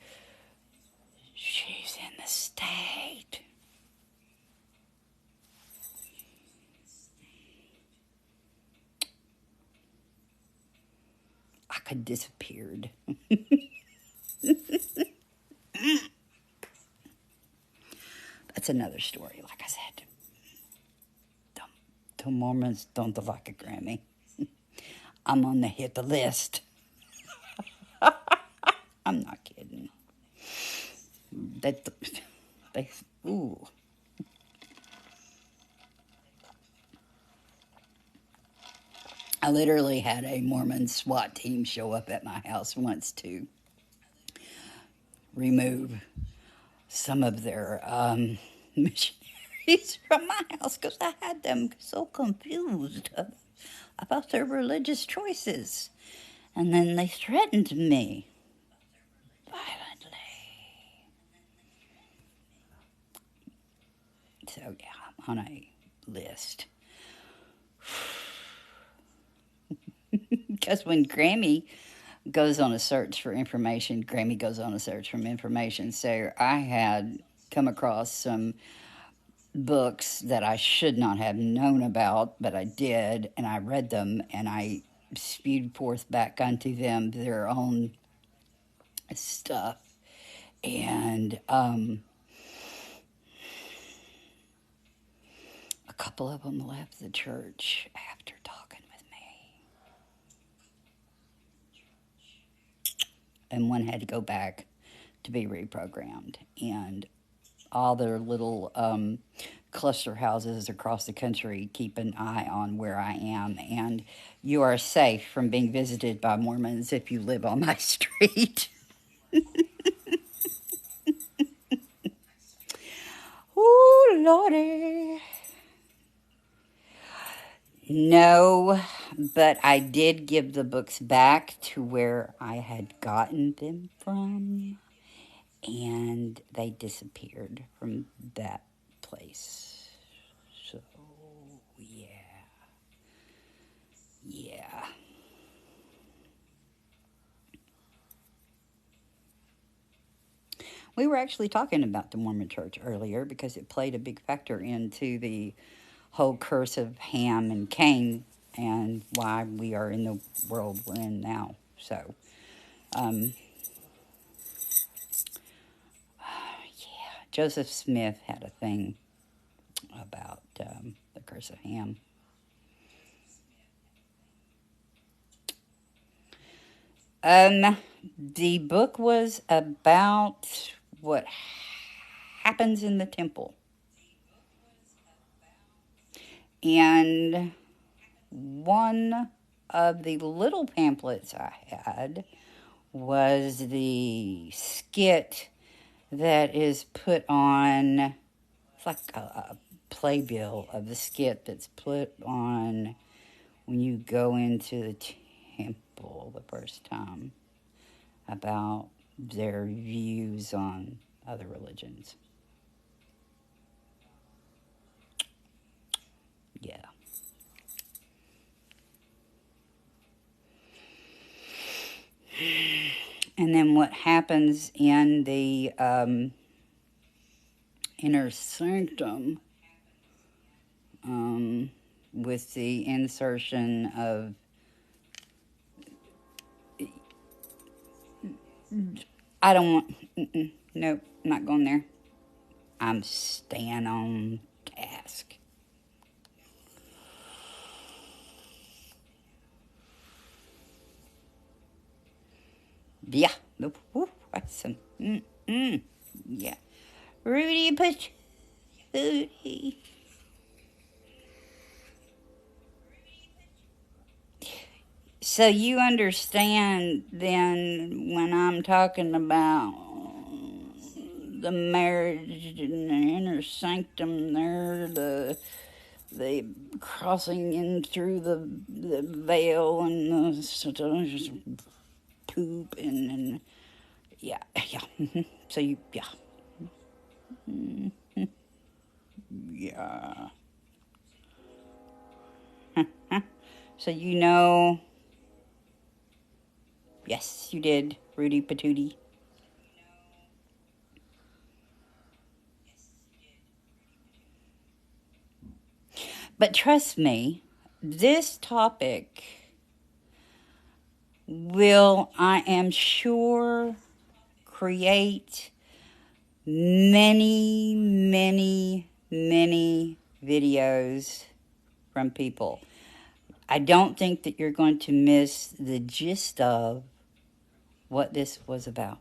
S1: she's in the state. I could disappeared. That's another story. Like I said, the Mormons don't like a Grammy. I'm on the hit the list. I'm not kidding. That they ooh. I literally had a Mormon SWAT team show up at my house once to remove some of their missionaries she's from my house because I had them so confused about their religious choices. And then they threatened me violently. So, yeah, I'm on a list. Because when Grammy goes on a search for information, Grammy goes on a search for information. So I had come across some books that I should not have known about, but I did, and I read them, and I spewed forth back unto them their own stuff. And a couple of them left the church after talking with me. And one had to go back to be reprogrammed. And all their little cluster houses across the country keep an eye on where I am. And you are safe from being visited by Mormons if you live on my street. Ooh, Lordy. No, but I did give the books back to where I had gotten them from, and they disappeared from that place. So, yeah. Yeah. We were actually talking about the Mormon Church earlier because it played a big factor into the whole curse of Ham and Cain and why we are in the world we're in now. So, yeah, Joseph Smith had a thing about the curse of Ham. The book was about what happens in the temple. And one of the little pamphlets I had was the skit that is put on, it's like a playbill of the skit that's put on when you go into the temple the first time about their views on other religions. Yeah. And then what happens in the inner sanctum with the insertion of, I don't want, nope, not going there. I'm staying on task. Yeah. Woo, that's some. Yeah. Rudy Patootie. So you understand then when I'm talking about the marriage and the inner sanctum there, the crossing in through the veil and the poop and yeah. So you yeah. So you know, yes, you did, Rudy Patootie. But trust me, this topic will, I am sure, create many, many, many videos from people. I don't think that you're going to miss the gist of what this was about.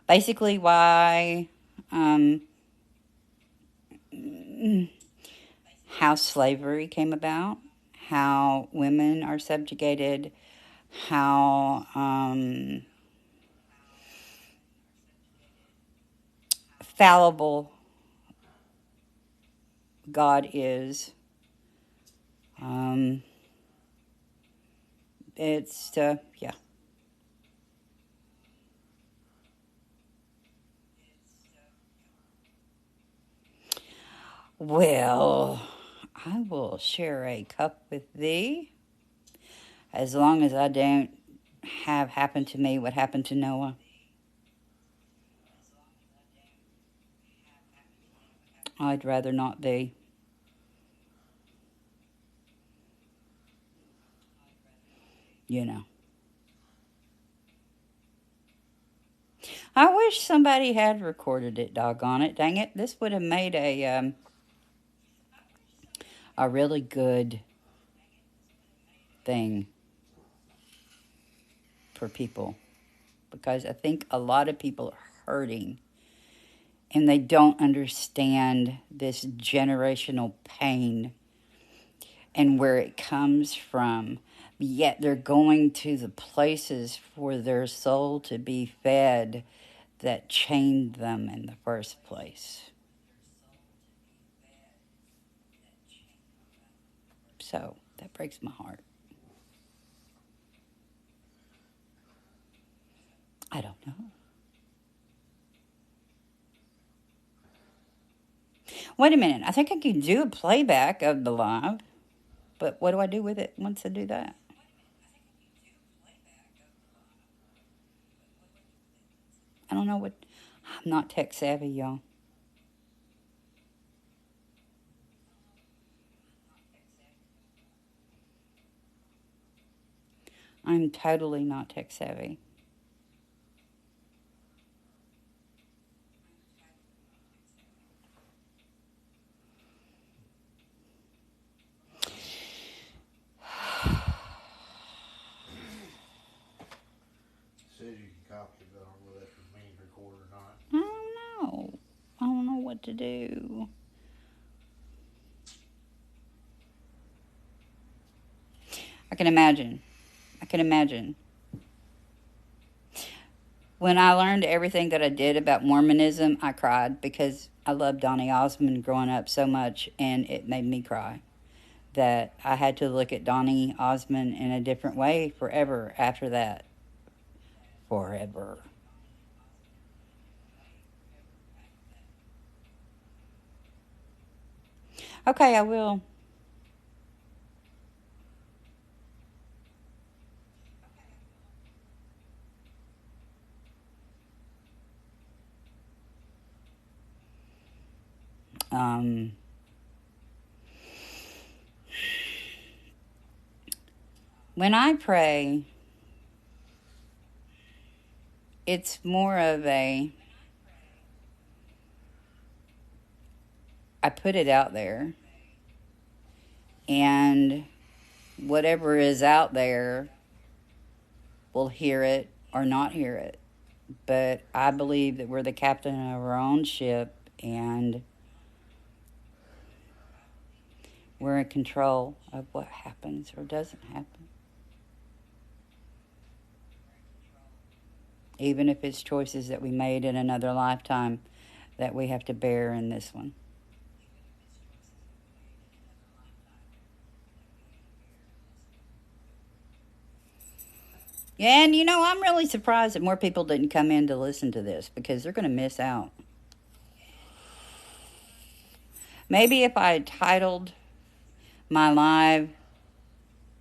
S1: Basically, why, how slavery came about, how women are subjugated, how fallible God is. Um, yeah. Well, I will share a cup with thee as long as I don't have happen to me what happened to Noah. I'd rather not be. You know. I wish somebody had recorded it, doggone it. Dang it. This would have made a really good thing for people. Because I think a lot of people are hurting and they don't understand this generational pain and where it comes from. Yet they're going to the places for their soul to be fed that chained them in the first place. So that breaks my heart. I don't know. Wait a minute. I think I can do a playback of the live, but what do I do with it once I do that? I don't know what. I'm not tech savvy, y'all. I'm totally not tech savvy.
S2: Says you can copy it, but I don't know if that's being recorded or not.
S1: I don't know. I don't know what to do. I can imagine. I can imagine. When I learned everything that I did about Mormonism, I cried because I loved Donny Osmond growing up so much, and it made me cry. That I had to look at Donny Osmond in a different way forever after that. Forever. Okay, I will. Um, when I pray, it's more of I put it out there, and whatever is out there will hear it or not hear it. But I believe that we're the captain of our own ship, and we're in control of what happens or doesn't happen. Even if it's choices that we made in another lifetime that we have to bear in this one. And you know, I'm really surprised that more people didn't come in to listen to this because they're going to miss out. Maybe if I had titled my live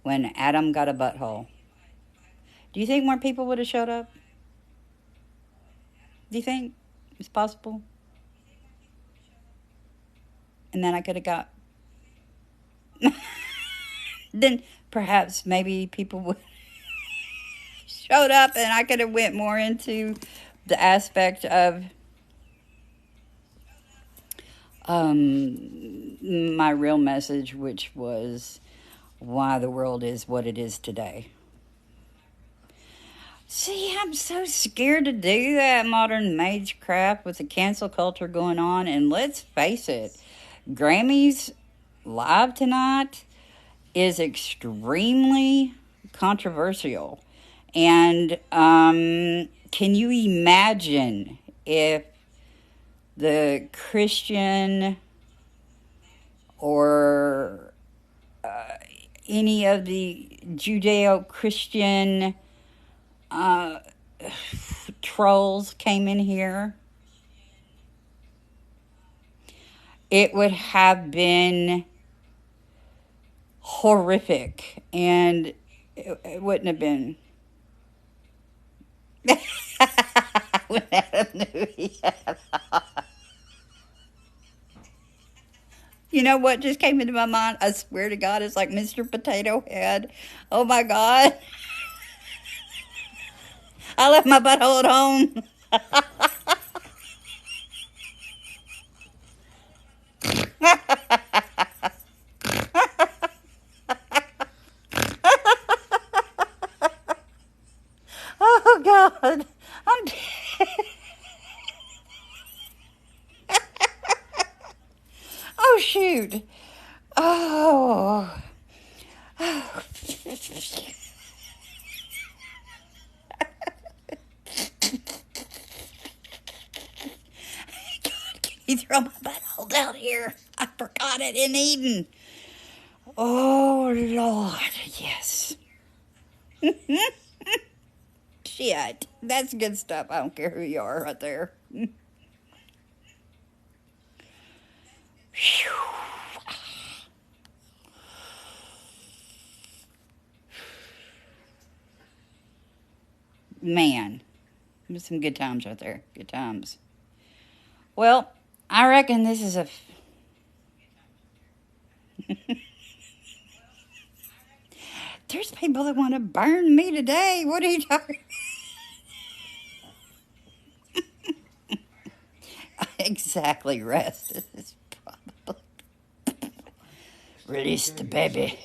S1: When Adam Got a Butthole, do you think more people would have showed up? Do you think it's possible? And then I could have got. Then perhaps maybe people would showed up and I could have went more into the aspect of my real message, which was why the world is what it is today. See, I'm so scared to do that modern mage crap with the cancel culture going on. And let's face it, Grammys live tonight is extremely controversial. And can you imagine if the Christian or any of the Judeo-Christian uh, trolls came in here, it would have been horrific, and it wouldn't have been. When Adam knew he had. You know what just came into my mind? I swear to God, it's like Mr. Potato Head. Oh my God. I left my butthole at home. Oh God. I'm dead. Oh shoot. Oh. God, can you throw my butthole down here? I forgot it in Eden. Oh Lord, yes. Shit. That's good stuff. I don't care who you are right there. Man, some good times right there. Good times. Well, I reckon this is a. There's people that want to burn me today. What are you talking? Exactly. Rest is probably. Release the baby.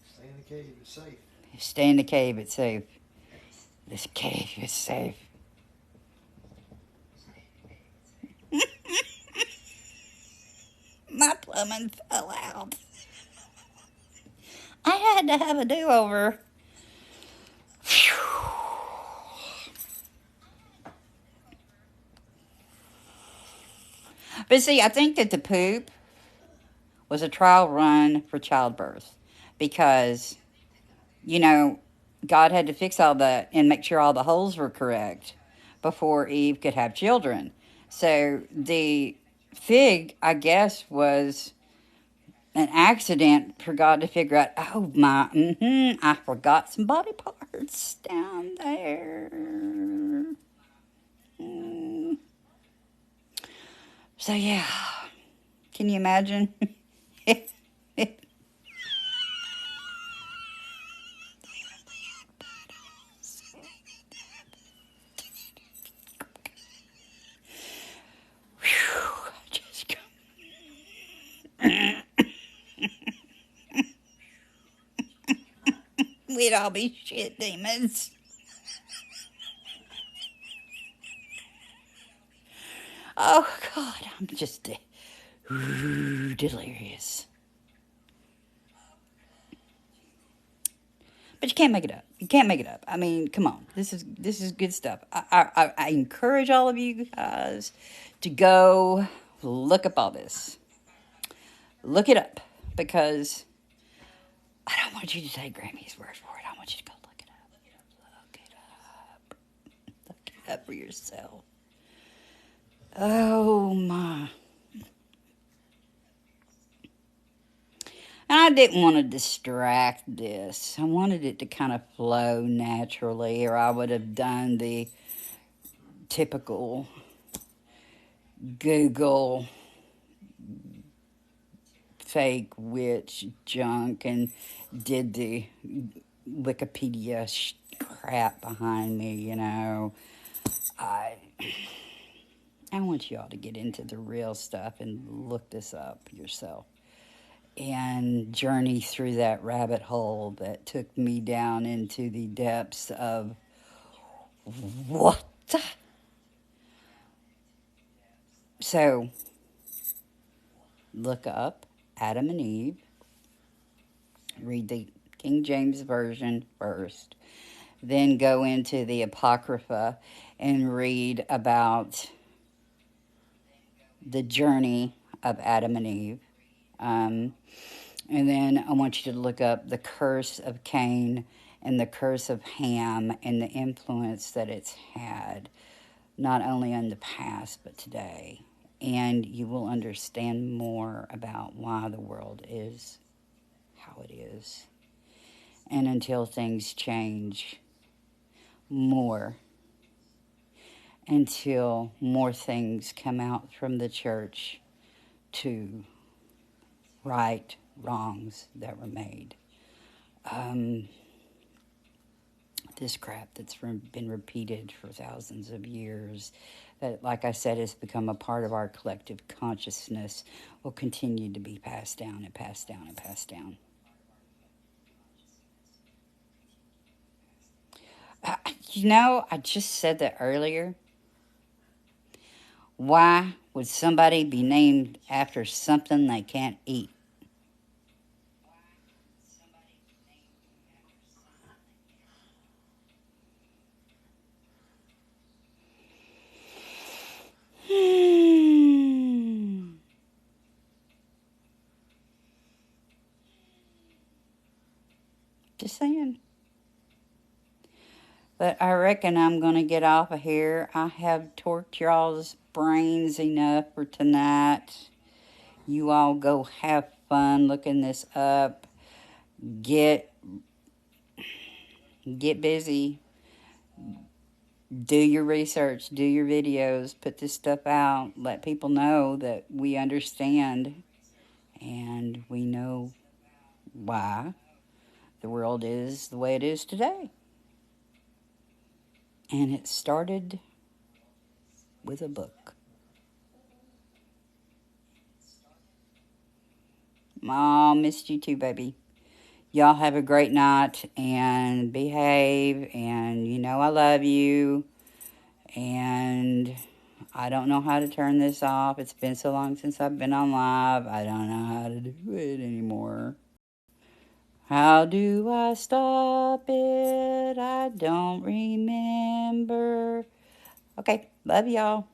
S2: Stay in the cave, it's safe.
S1: Stay in the cave. It's safe. This cave is safe. My plumbing fell out. I had to have a do-over. But see, I think that the poop was a trial run for childbirth because, you know, God had to fix all that and make sure all the holes were correct before Eve could have children. So the fig, I guess, was an accident for God to figure out, oh my, I forgot some body parts down there. Mm. So yeah, can you imagine? Just we'd all be shit demons. Oh God, I'm just delirious. But you can't make it up. You can't make it up. I mean, come on. This is good stuff. I encourage all of you guys to go look up all this. Look it up because I don't want you to take Grammy's word for it. I want you to go look it up. Look it up. Look it up for yourself. Oh my. And I didn't want to distract this. I wanted it to kind of flow naturally, or I would have done the typical Google fake witch junk and did the Wikipedia crap behind me, you know. I want you all to get into the real stuff and look this up yourself and journey through that rabbit hole that took me down into the depths of what? So, look up Adam and Eve. Read the King James Version first. Then go into the Apocrypha and read about the journey of Adam and Eve. And then I want you to look up the curse of Cain and the curse of Ham and the influence that it's had, not only in the past, but today. And you will understand more about why the world is how it is. And until things change more, until more things come out from the church to right wrongs that were made. This crap that's been repeated for thousands of years, that, like I said, has become a part of our collective consciousness, will continue to be passed down and passed down and passed down. I just said that earlier. Why would somebody be named after something they can't eat? Just saying. But I reckon I'm going to get off of here. I have torqued y'all's brains enough for tonight. You all go have fun looking this up. Get busy. Do your research. Do your videos. Put this stuff out. Let people know that we understand and we know why the world is the way it is today. And it started with a book. Mom, missed you too, baby. Y'all have a great night and behave. And I love you. And I don't know how to turn this off. It's been so long since I've been on live. I don't know how to do it anymore. How do I stop it? I don't remember. Okay, love y'all.